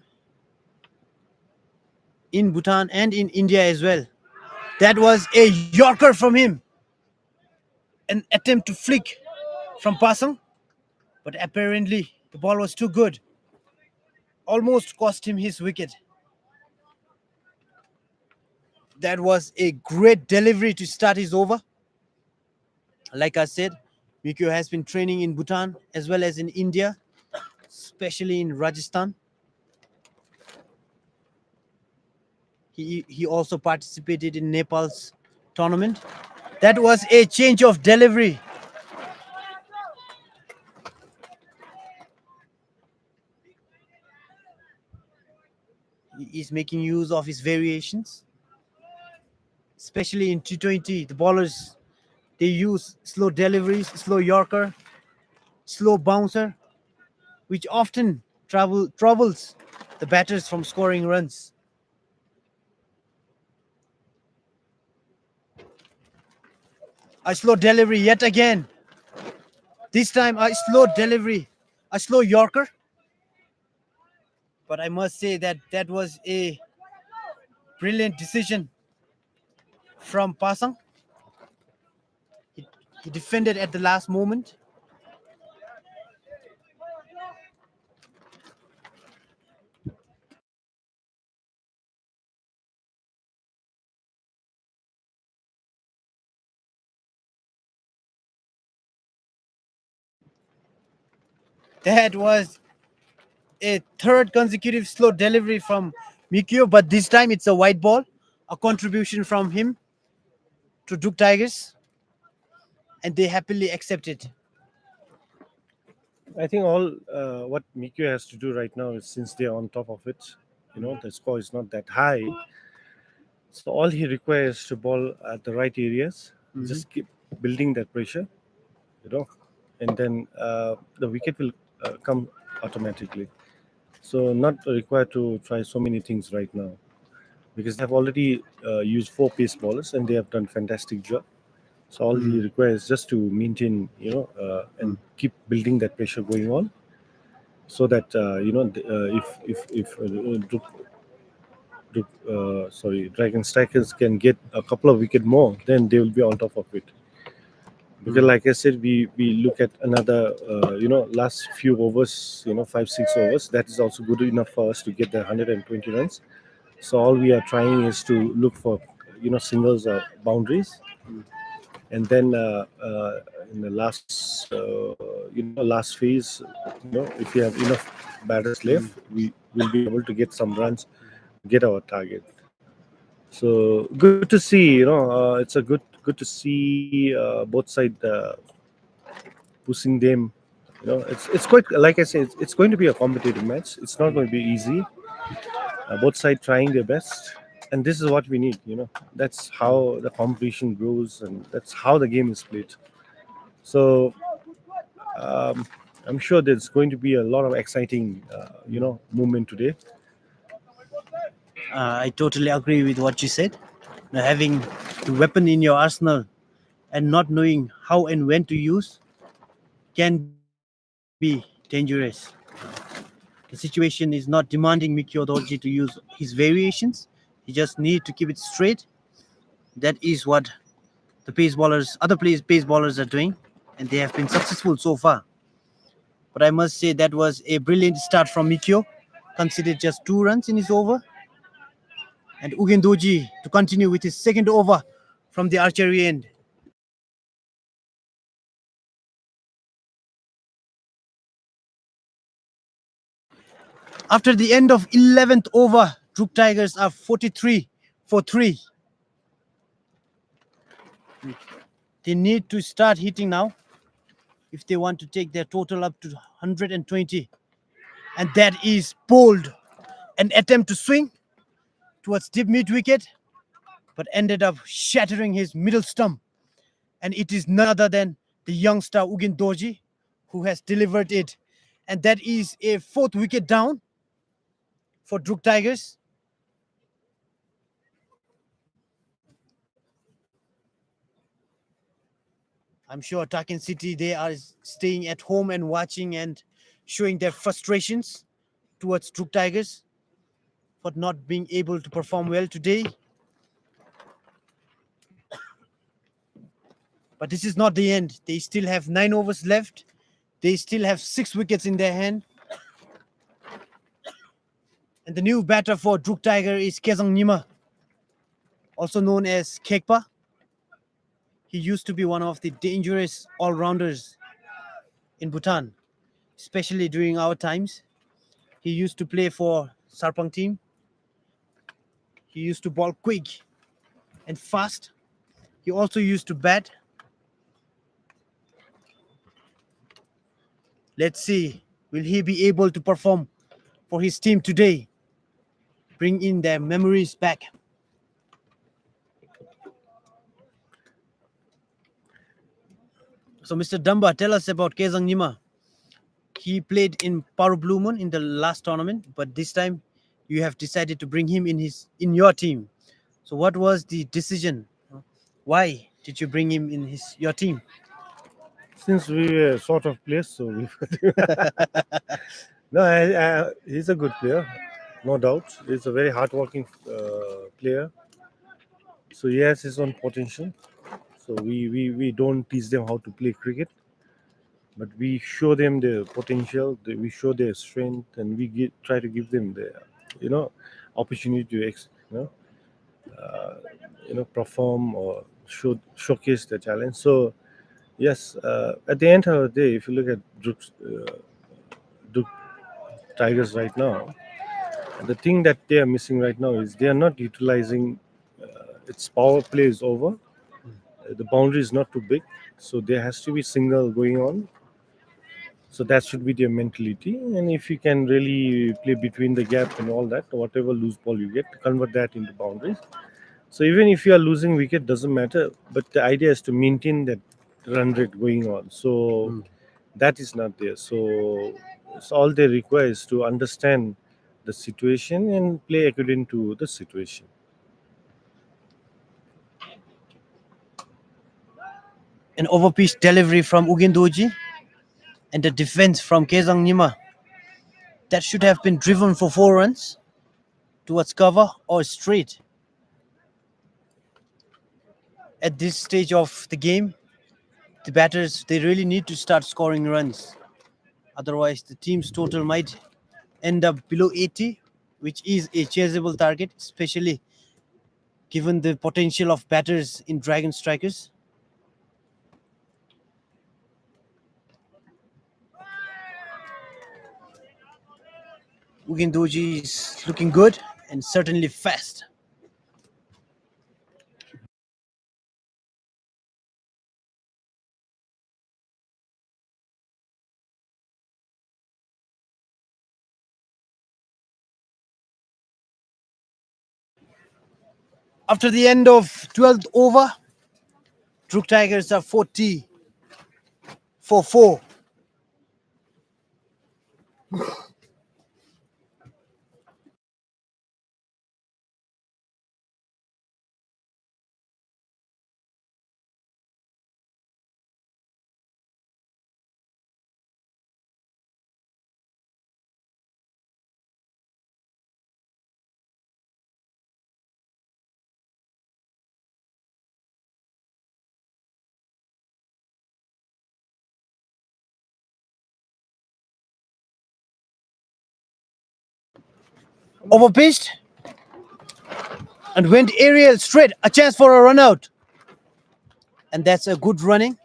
in Bhutan and in India as well. That was a Yorker from him. An attempt to flick from Pasang, but apparently the ball was too good. Almost cost him his wicket. That was a great delivery to start his over. Like I said, Mikio has been training in Bhutan as well as in India, especially in Rajasthan. He also participated in Nepal's tournament. That was a change of delivery. He is making use of his variations, especially in T20. The bowlers, they use slow deliveries, slow Yorker, slow bouncer, which often troubles the batters from scoring runs. A slow delivery yet again. This time a slow delivery, a slow Yorker. But I must say that that was a brilliant decision from Pasang. He, he defended at the last moment. That was a third consecutive slow delivery from Mikio, but this time it's a white ball, a contribution from him to Druk Tigers, and they happily accept it. I think all what Mikio has to do right now is, since they are on top of it, the score is not that high. So all he requires to ball at the right areas, just keep building that pressure, and then the wicket will come automatically. So not required to try so many things right now, because they have already used four pace bowlers and they have done fantastic job. So all he requires just to maintain, and keep building that pressure going on, so that Dragon Strikers can get a couple of wicket more, then they will be on top of it. Because, like I said, we look at another, last few overs, 5-6 overs. That is also good enough for us to get the 120 runs. So all we are trying is to look for, singles or boundaries, and then in the last phase, if we have enough batters left, we will be able to get some runs, get our target. So good to see. It's a good to see both side pushing them. It's quite, like I said, it's going to be a competitive match. It's not going to be easy. Both side trying their best, and this is what we need. That's how the competition grows, and that's how the game is played. So um, I'm sure there's going to be a lot of exciting, movement today. I totally agree with what you said. Now, having the weapon in your arsenal and not knowing how and when to use can be dangerous. The situation is not demanding Mikio Dorji to use his variations. He just need to keep it straight. That is what the pace bowlers are doing, and they have been successful so far. But I must say that was a brilliant start from Mikio, considered just 2 runs in his over, and Ugendoji to continue with his second over from the archery end. After the end of 11th over, Druk Tigers are 43 for 3. They need to start hitting now if they want to take their total up to 120. And that is bold. An attempt to swing towards deep mid wicket, but ended up shattering his middle stump. And it is none other than the youngster Ugindoji who has delivered it. And that is a 4th wicket down for Druk Tigers. I'm sure Takin City, they are staying at home and watching and showing their frustrations towards Druk Tigers for not being able to perform well today. But this is not the end. They still have 9 overs left. They still have 6 wickets in their hand. And the new batter for Druk Tiger is Kezang Nima, also known as Kekpa. He used to be one of the dangerous all-rounders in Bhutan, especially during our times. He used to play for Sarpang team. He used to bowl quick and fast. He also used to bat. Let's see, will he be able to perform for his team today? Bring in their memories back. So, Mr. Dumba, tell us about Kezang Nima. He played in Paru Blue Moon in the last tournament, but this time you have decided to bring him in your team. So, what was the decision? Why did you bring him in your team? Since we were sort of players, so we. No, he's a good player, no doubt. He's a very hardworking player. So he has his own potential. So we don't teach them how to play cricket, but we show them their potential. We show their strength, and we try to give them the opportunity to perform or showcase their talent. So yes, at the end of the day, if you look at Druk Tigers right now, the thing that they are missing right now is they are not utilizing its power play is over. The boundary is not too big, so there has to be single going on. So that should be their mentality. And if you can really play between the gap and all that, whatever loose ball you get, convert that into boundaries. So even if you are losing wicket, doesn't matter. But the idea is to maintain that run rate going on. So that is not there. So all they require is to understand the situation and play according to the situation. An overpitched delivery from Ugindoji and the defense from Kezang Nima. That should have been driven for 4 runs towards cover or straight. At this stage of the game, the batters, they really need to start scoring runs. Otherwise, the team's total might end up below 80, which is a chaseable target, especially given the potential of batters in Dragon Strikers. Ugindoji is looking good and certainly fast. After the end of 12th over, Druk Tigers are 40 for 4. Overpitched and went aerial straight. A chance for a run out. And that's a good running.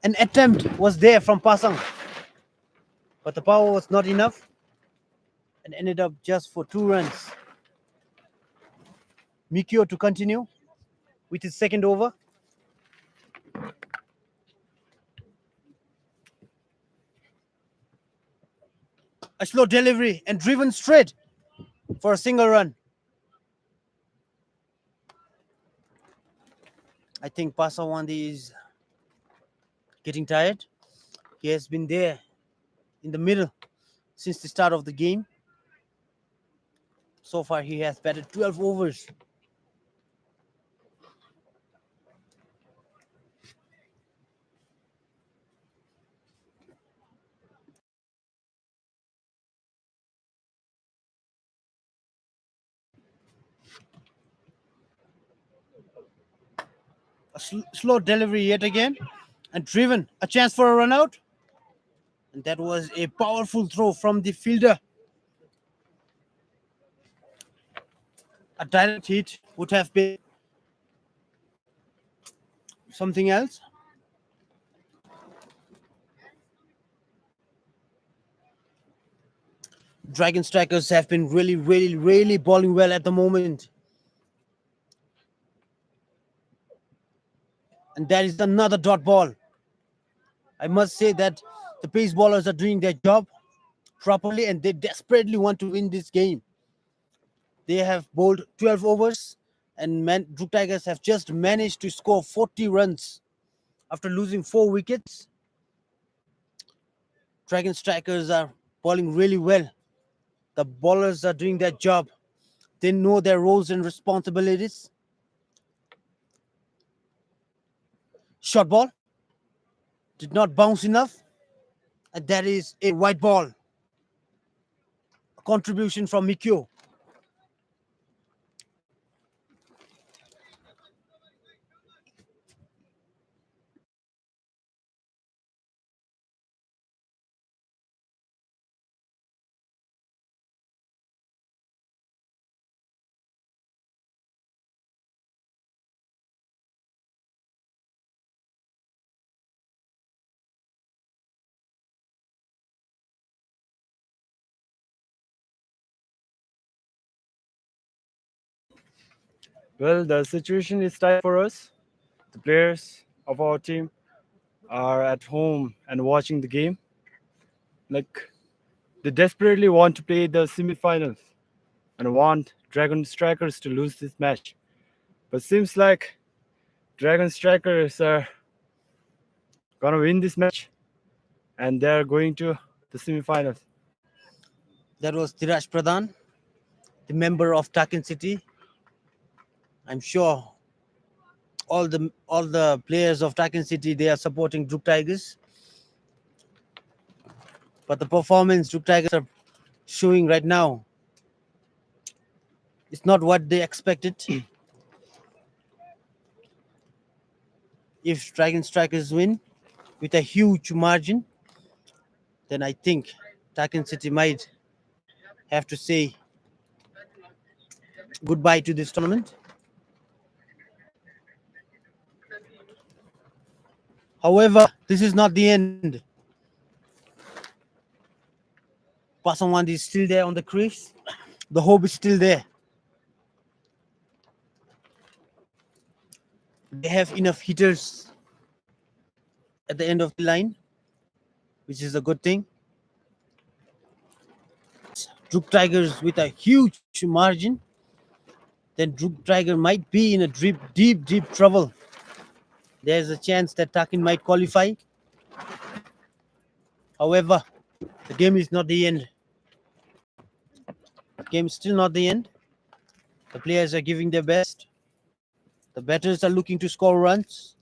An attempt was there from Pasang, but the power was not enough. and ended up just for 2 runs. Mikio to continue with his second over. A slow delivery and driven straight for a single run. I think Pasawandi is getting tired. He has been there in the middle since the start of the game. So far, he has batted 12 overs. A slow delivery yet again, and driven. A chance for a run out. And that was a powerful throw from the fielder. A direct hit would have been something else. Dragon Strikers have been really bowling well at the moment. And that is another dot ball. I must say that the pace bowlers are doing their job properly and they desperately want to win this game. They have bowled 12 overs and Druk Tigers have just managed to score 40 runs after losing 4 wickets. Dragon Strikers are bowling really well. The bowlers are doing their job. They know their roles and responsibilities. Short ball did not bounce enough. And that is a white ball. A contribution from Mikio. Well, the situation is tight for us. The players of our team are at home and watching the game. Like, they desperately want to play the semifinals and want Dragon Strikers to lose this match. But seems like Dragon Strikers are gonna win this match and they're going to the semifinals. That was Tiraj Pradhan, the member of Takin City. I'm sure all the players of Takin City they are supporting Druk Tigers. But the performance Druk Tigers are showing right now is not what they expected. If Dragon Strikers win with a huge margin, then I think Takin City might have to say goodbye to this tournament. However, this is not the end. Pasangwandi is still there on the crease. The hope is still there. They have enough hitters at the end of the line, which is a good thing. Druk Tigers with a huge margin, then Druk Tiger might be in a deep trouble. There's a chance that Takin might qualify. However, the game is not the end. The game is still not the end. The players are giving their best. The batters are looking to score runs.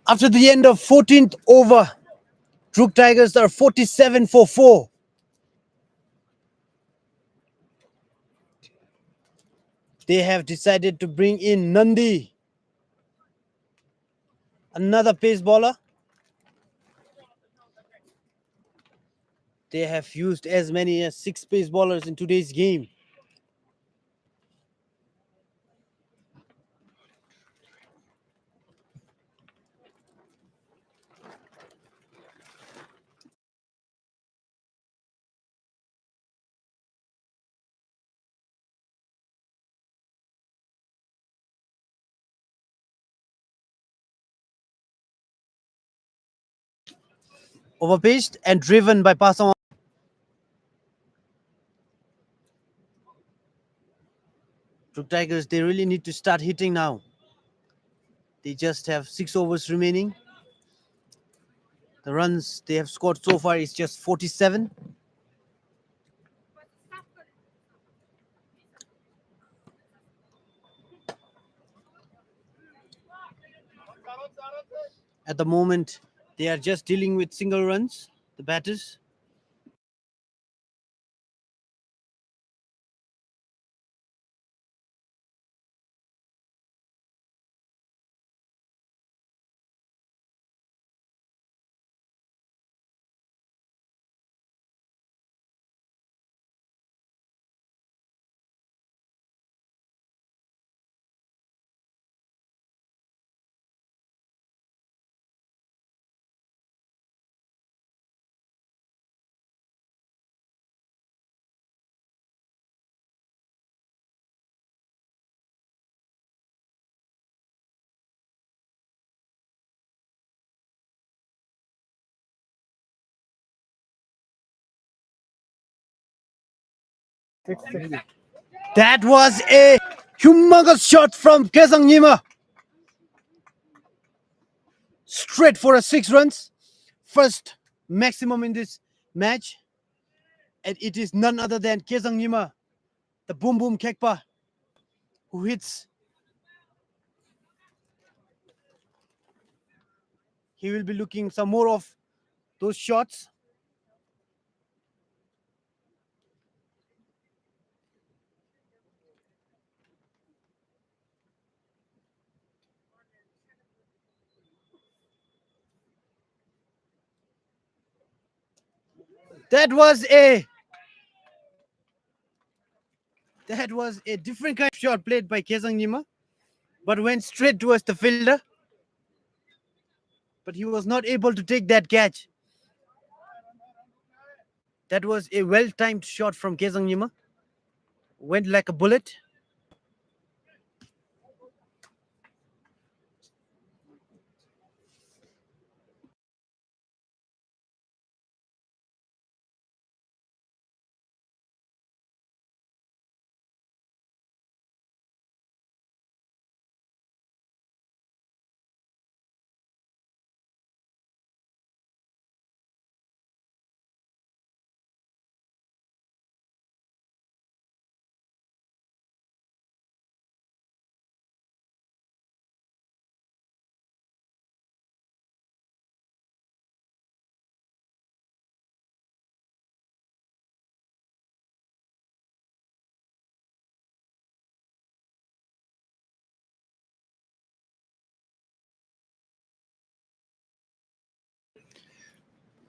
After the end of 14th over, Druk Tigers are 47 for 4. They have decided to bring in Nandi, another pace bowler. They have used as many as 6 pace bowlers in today's game. Overpaced and driven by Pasang. Druk Tigers, they really need to start hitting now. They just have 6 overs remaining. The runs they have scored so far is just 47. At the moment, they are just dealing with single runs, the batters. That was a humongous shot from Kesang Nima. Straight for a 6 runs. First maximum in this match. And it is none other than Kesang Nima, the Boom Boom Kekpa, who hits. He will be looking some more of those shots. That was a different kind of shot played by Kesang Nima, but went straight towards the fielder. But he was not able to take that catch. That was a well-timed shot from Kesang Nima. Went like a bullet.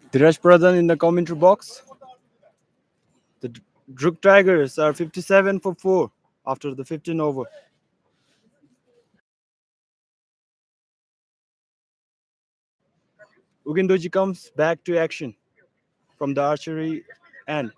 Dheeraj Pradhan in the commentary box. The Druk Tigers are 57 for 4 after the 15 over. Ugendoji comes back to action from the archery end.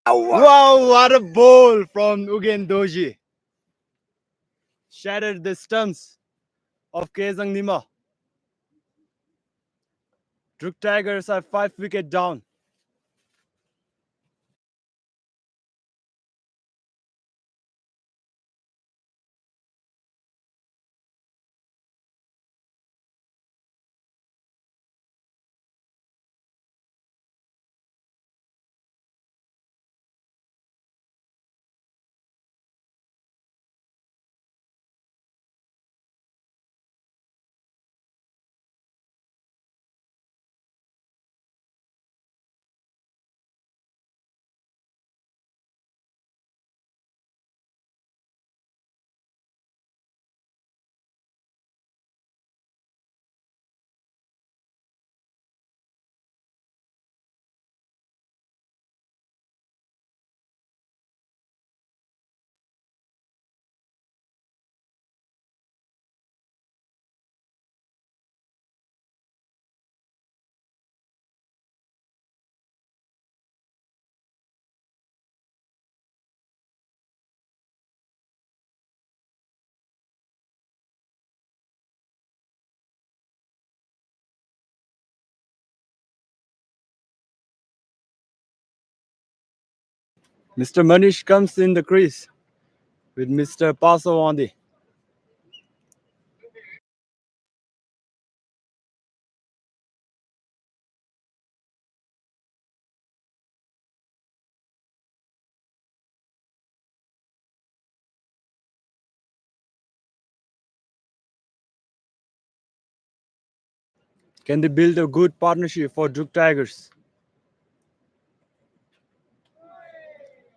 Wow, what a ball from Ugendoji. Shattered the stumps of Kesang Nima. Druk Tigers are 5 wicket down. Mr. Manish comes in the crease with Mr. Pasawandi. Can they build a good partnership for Druk Tigers?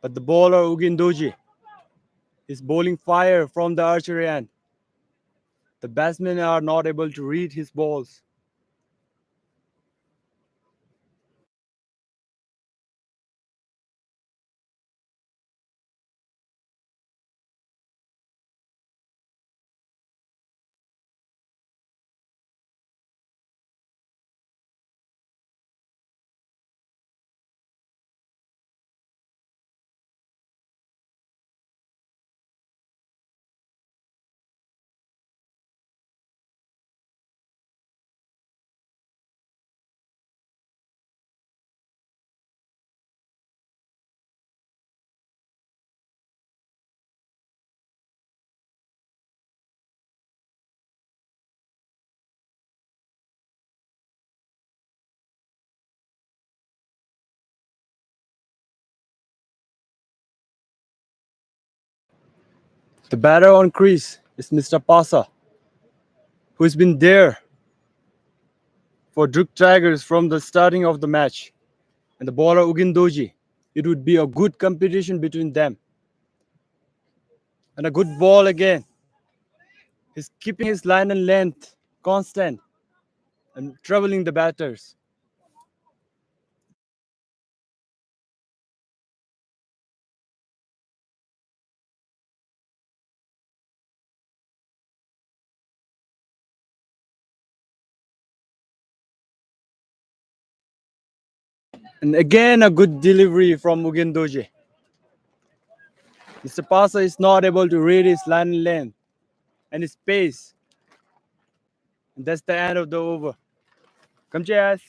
But the bowler Ugindoji is bowling fire from the archery end. The batsmen are not able to read his balls. The batter on crease is Mr. Pasa, who has been there for Druk Tigers from the starting of the match, and the bowler Ugindoji. It would be a good competition between them. And a good ball again. He's keeping his line and length constant and troubling the batters. And again, a good delivery from Ugindoji. Mr. Pasa is not able to read his line and length and his pace. And that's the end of the over. Come, Jazz.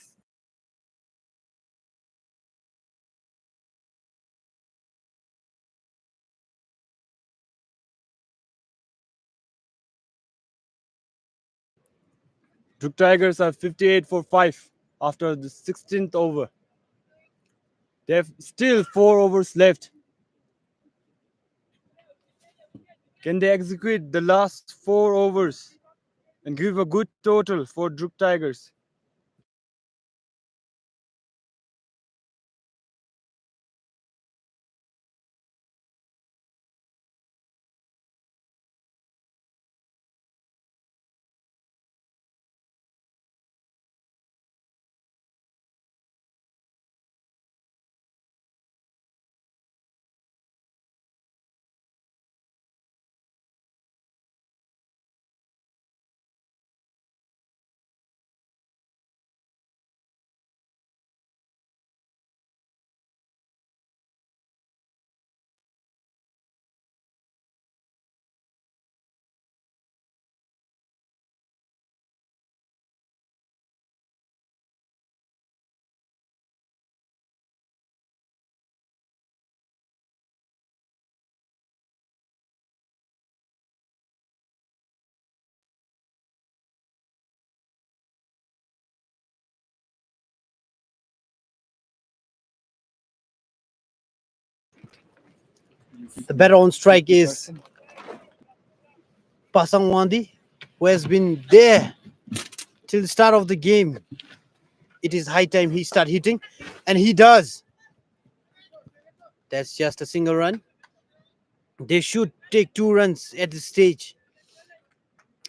Druk Tigers are 58 for 5 after the 16th over. They have still 4 overs left. Can they execute the last 4 overs and give a good total for Druk Tigers? The batter on strike is Pasangwandi, who has been there till the start of the game. It is high time he start hitting, and he does. That's just a single run. They should take 2 runs at this stage.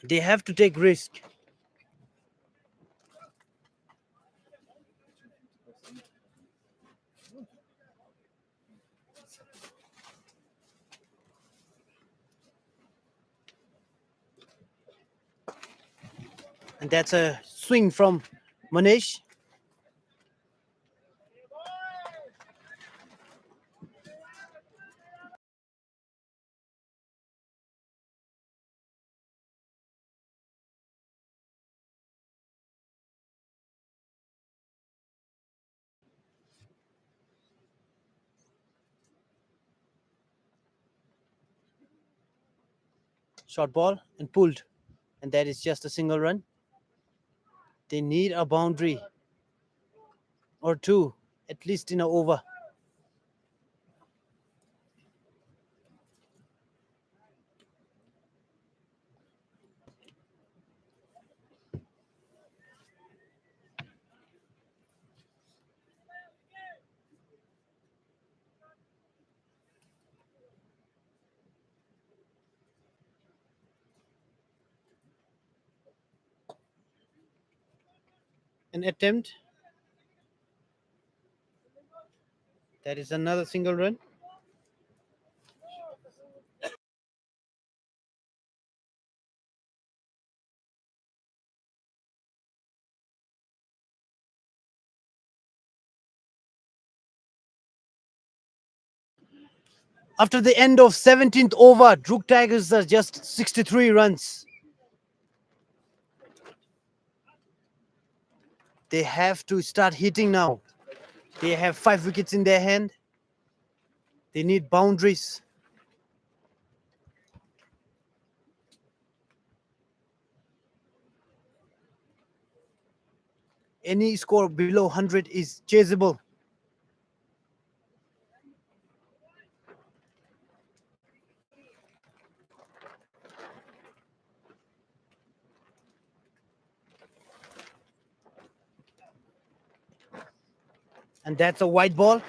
They have to take risk. And that's a swing from Manish. Short ball and pulled, and that is just a single run. They need a boundary or two, at least in an over. An attempt. That is another single run. After the end of 17th over, Druk Tigers are just 63 runs. They have to start hitting now. They have 5 wickets in their hand. They need boundaries. Any score below 100 is chaseable. And that's a white ball.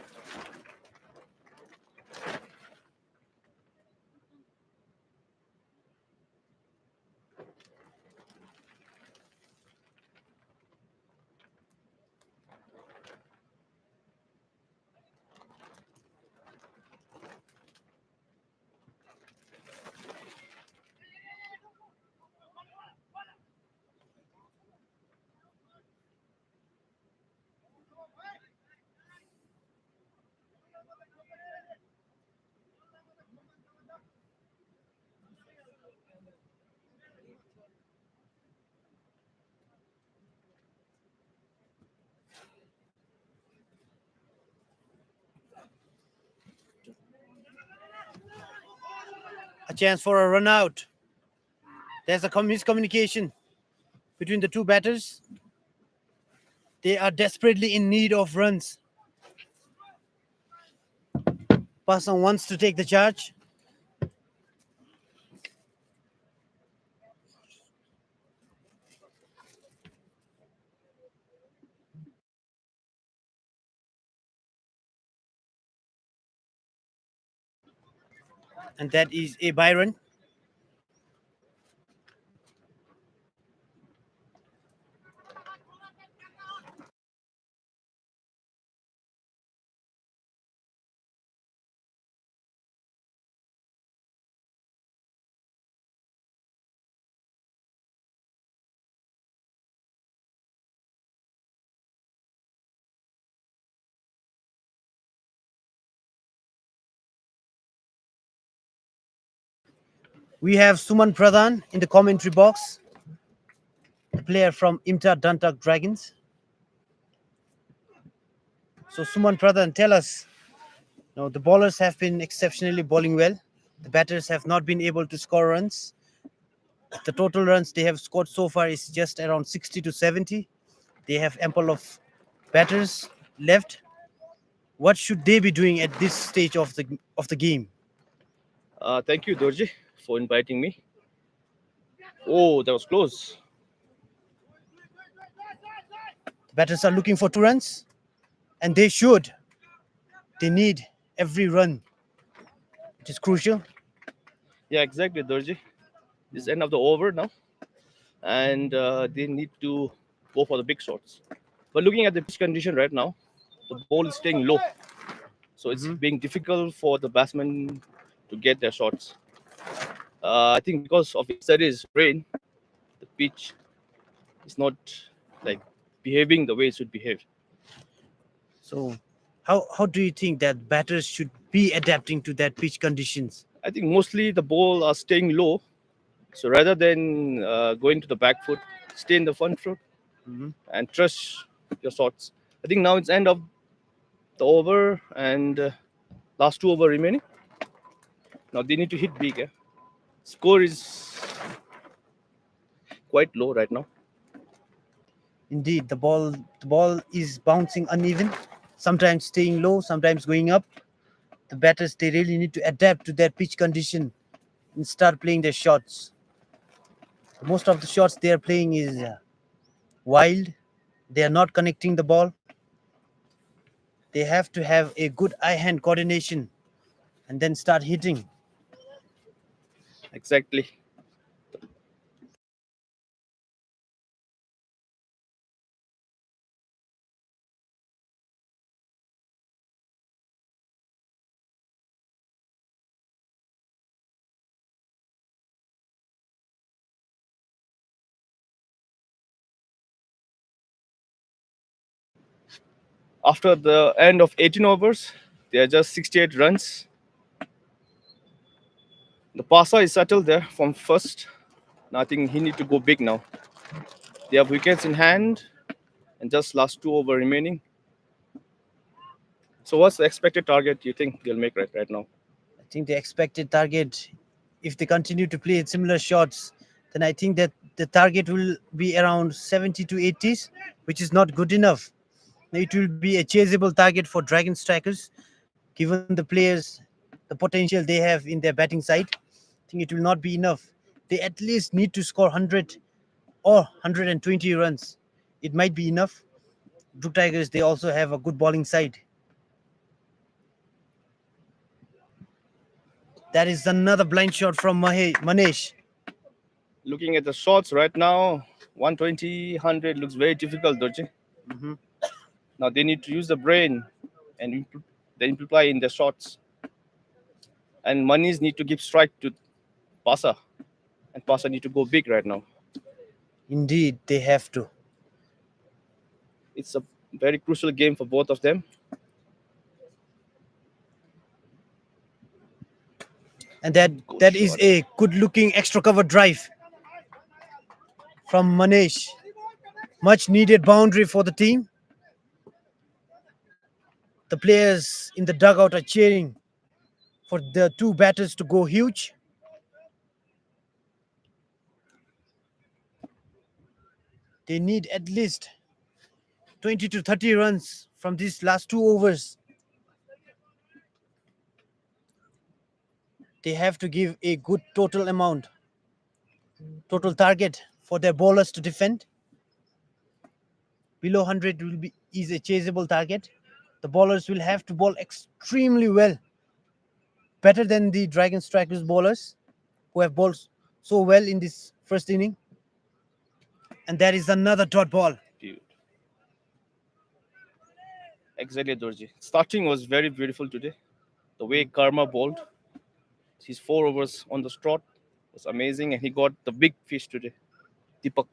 A chance for a run out. There's a miscommunication between the two batters. They are desperately in need of runs. Passan wants to take the charge. And that is a Byron. We have Suman Pradhan in the commentary box, a player from Imta Dantak Dragons. So Suman Pradhan, tell us, the bowlers have been exceptionally bowling well. The batters have not been able to score runs. The total runs they have scored so far is just around 60 to 70. They have ample of batters left. What should they be doing at this stage of the game? Thank you, Dorji, for inviting me. Oh, that was close. The batters are looking for 2 runs, and they should. They need every run. It is crucial. Yeah, exactly, Dorji. This is end of the over now, and they need to go for the big shots. But looking at the pitch condition right now, the ball is staying low, so it's being difficult for the batsmen to get their shots. I think because of yesterday's rain, the pitch is not like behaving the way it should behave. So, how do you think that batters should be adapting to that pitch conditions? I think mostly the ball are staying low, so rather than going to the back foot, stay in the front foot and trust your shots. I think now it's end of the over and last 2 over remaining. Now they need to hit big. Score is quite low right now. Indeed, the ball is bouncing uneven, sometimes staying low, sometimes going up. The batters, they really need to adapt to their pitch condition and start playing their shots. Most of the shots they are playing is wild. They are not connecting the ball. They have to have a good eye-hand coordination and then start hitting. Exactly. After the end of 18 overs, there are just 68 runs. The Pasa is settled there from first. Now I think he need to go big now. They have wickets in hand and just last 2 over remaining. So what's the expected target you think they'll make right now? I think the expected target, if they continue to play similar shots, then I think that the target will be around 70 to 80s, which is not good enough. It will be a chaseable target for Dragon Strikers, given the players, the potential they have in their batting side. I think it will not be enough. They at least need to score 100 or 120 runs. It might be enough. Druk Tigers, they also have a good bowling side. That is another blind shot from Manesh. Looking at the shots right now, 120, 100 looks very difficult, Dorje. Mhm. Now they need to use the brain and they imply in their shots. And Manies need to give strike to Pasa. And Pasa need to go big right now. Indeed, they have to. It's a very crucial game for both of them. And that Good that is shot. a good looking extra cover drive from Manesh. Much needed boundary for the team. The players in the dugout are cheering for the two batters to go huge. They need at least 20 to 30 runs from these last 2 overs. They have to give a good total target for their bowlers to defend. Below 100 will be is a chaseable target. The bowlers will have to bowl extremely well, better than the Dragon Strikers bowlers who have bowled so well in this first inning. And there is another dot ball. Dude. Exactly, Dorji. Starting was very beautiful today. The way Karma bowled, his 4 overs on the trot was amazing, and he got the big fish today, Deepak.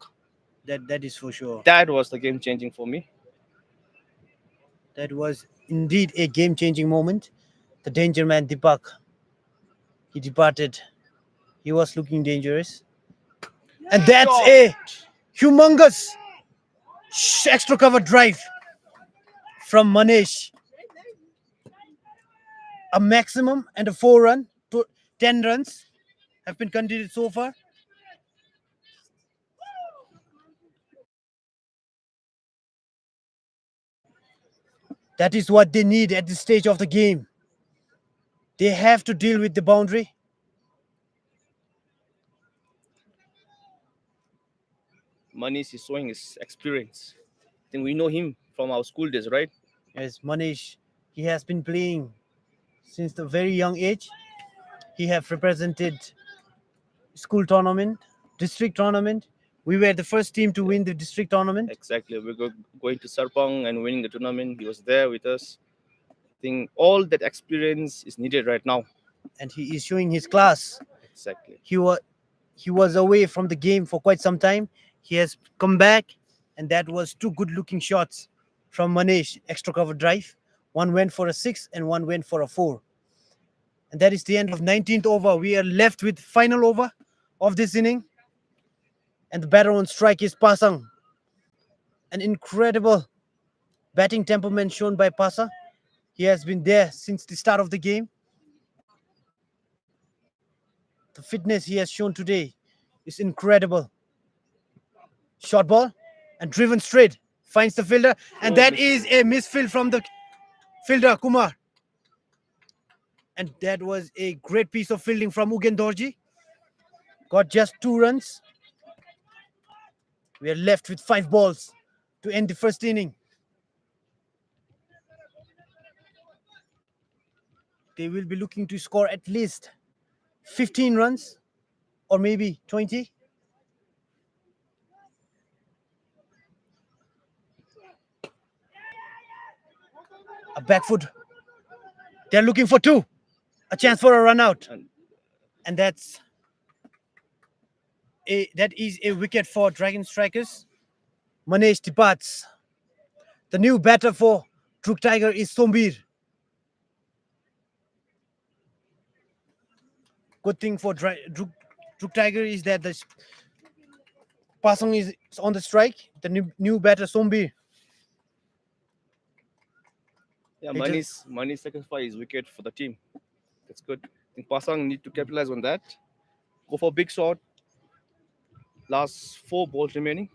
That is for sure. That was the game changing for me. That was indeed a game-changing moment. The danger man Deepak, he departed. He was looking dangerous. And that's Shot. a humongous extra cover drive from Manesh. A maximum and a 4 run, 10 runs have been conceded so far. That is what they need at this stage of the game. They have to deal with the boundary. Manish is showing his experience. I think we know him from our school days, right? As Manish, he has been playing since the very young age. He have represented school tournament, district tournament. We were the first team to win the district tournament, Exactly. Going to Sarpang and winning the tournament. He was there with us. I think all that experience is needed right now. and he is showing his class. Exactly. He was away from the game for quite some time. He has come back, and that was two good-looking shots from Manesh. Extra cover drive. One went for a 6 and one went for a 4. And that is the end of 19th over. We are left with final over of this inning, and the batter on strike is Pasang. An incredible batting temperament shown by Pasa. He has been there since the start of the game. The The fitness he has shown today is incredible. Short ball and driven straight. Finds the fielder, and Oh, that missed. is a misfield from the fielder, Kumar. And that was a great piece of fielding from Ugen Dorji. Got just 2 runs. We are left with 5 balls to end the first inning. They will be looking to score at least 15 runs or maybe 20. A back foot. They're looking for 2. A chance for a run out. And that is a wicket for Dragon Strikers. Manesh departs. The new batter for Druk Tiger is Sombir. Good thing for Druk Tiger is that the Pasang is on the strike. The new batter Sombir. Yeah, They money sacrifice wicket for the team. That's good. I think Pasang need to capitalize on that. Go for big shot. Last 4 balls remaining.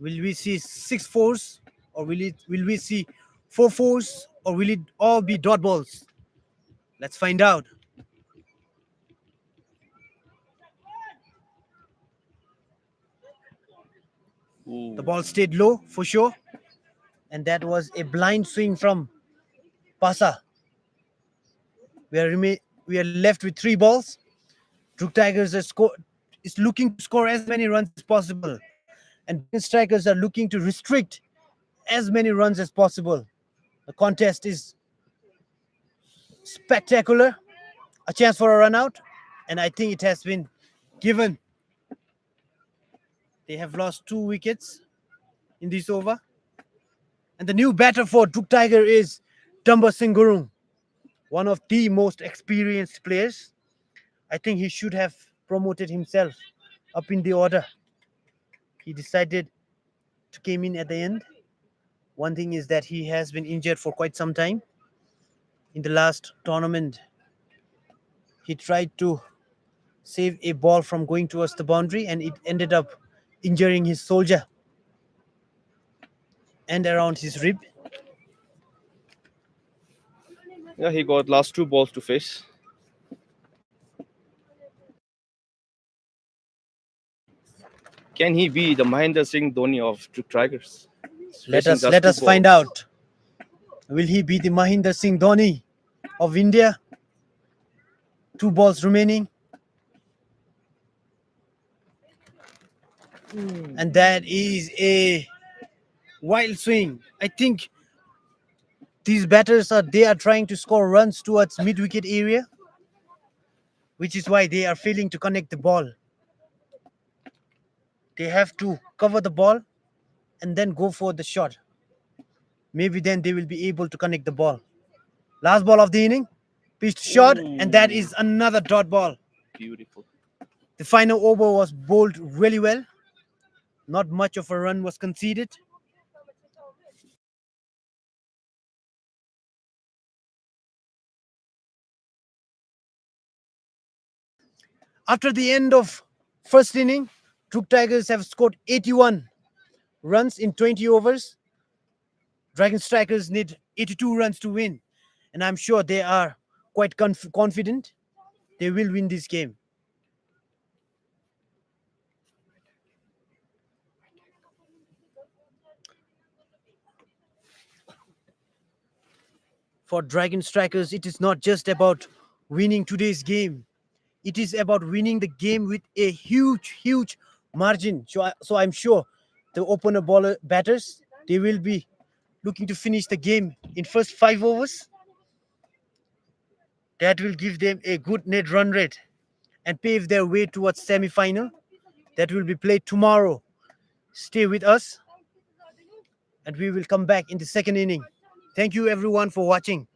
Will we see 6 fours or will we see 4 fours or will it all be dot balls? Let's find out. Ooh. The ball stayed low for sure, and that was a blind swing from Pasa. We are left with 3 balls. Druk Tigers is looking to score as many runs as possible, and Dragon Strikers are looking to restrict as many runs as possible. The contest is spectacular. A chance for a run out, and I think it has been given. They have lost 2 wickets in this over. And the new batter for Druk Tiger is Dumba Singh Gurung, one of the most experienced players. I think he should have promoted himself up in the order. He decided to came in at the end. One thing is that he has been injured for quite some time. In the last tournament, he tried to save a ball from going towards the boundary and it ended up injuring his soldier and around his rib. Yeah, he got last 2 balls to face. Can he be the Mahendra Singh Dhoni of Druk Tigers? Let us find out. Will he be the Mahendra Singh Dhoni of India? 2 balls remaining. And that is a wild swing. I think these batters are trying to score runs towards mid-wicket area, which is why they are failing to connect the ball. They have to cover the ball and then go for the shot. Maybe then they will be able to connect the ball. Last ball of the inning, pitched shot, and that is another dot ball. Beautiful. The final over was bowled really well. Not much of a run was conceded. After the end of first inning, Druk Tigers have scored 81 runs in 20 overs. Dragon Strikers need 82 runs to win, and I'm sure they are quite confident they will win this game. For Dragon Strikers, it is not just about winning today's game. It is about winning the game with a huge margin. So I'm sure the opener batters, they will be looking to finish the game in first 5 overs. That will give them a good net run rate and pave their way towards semi-final. That will be played tomorrow. Stay with us, and we will come back in the second inning. Thank you everyone for watching.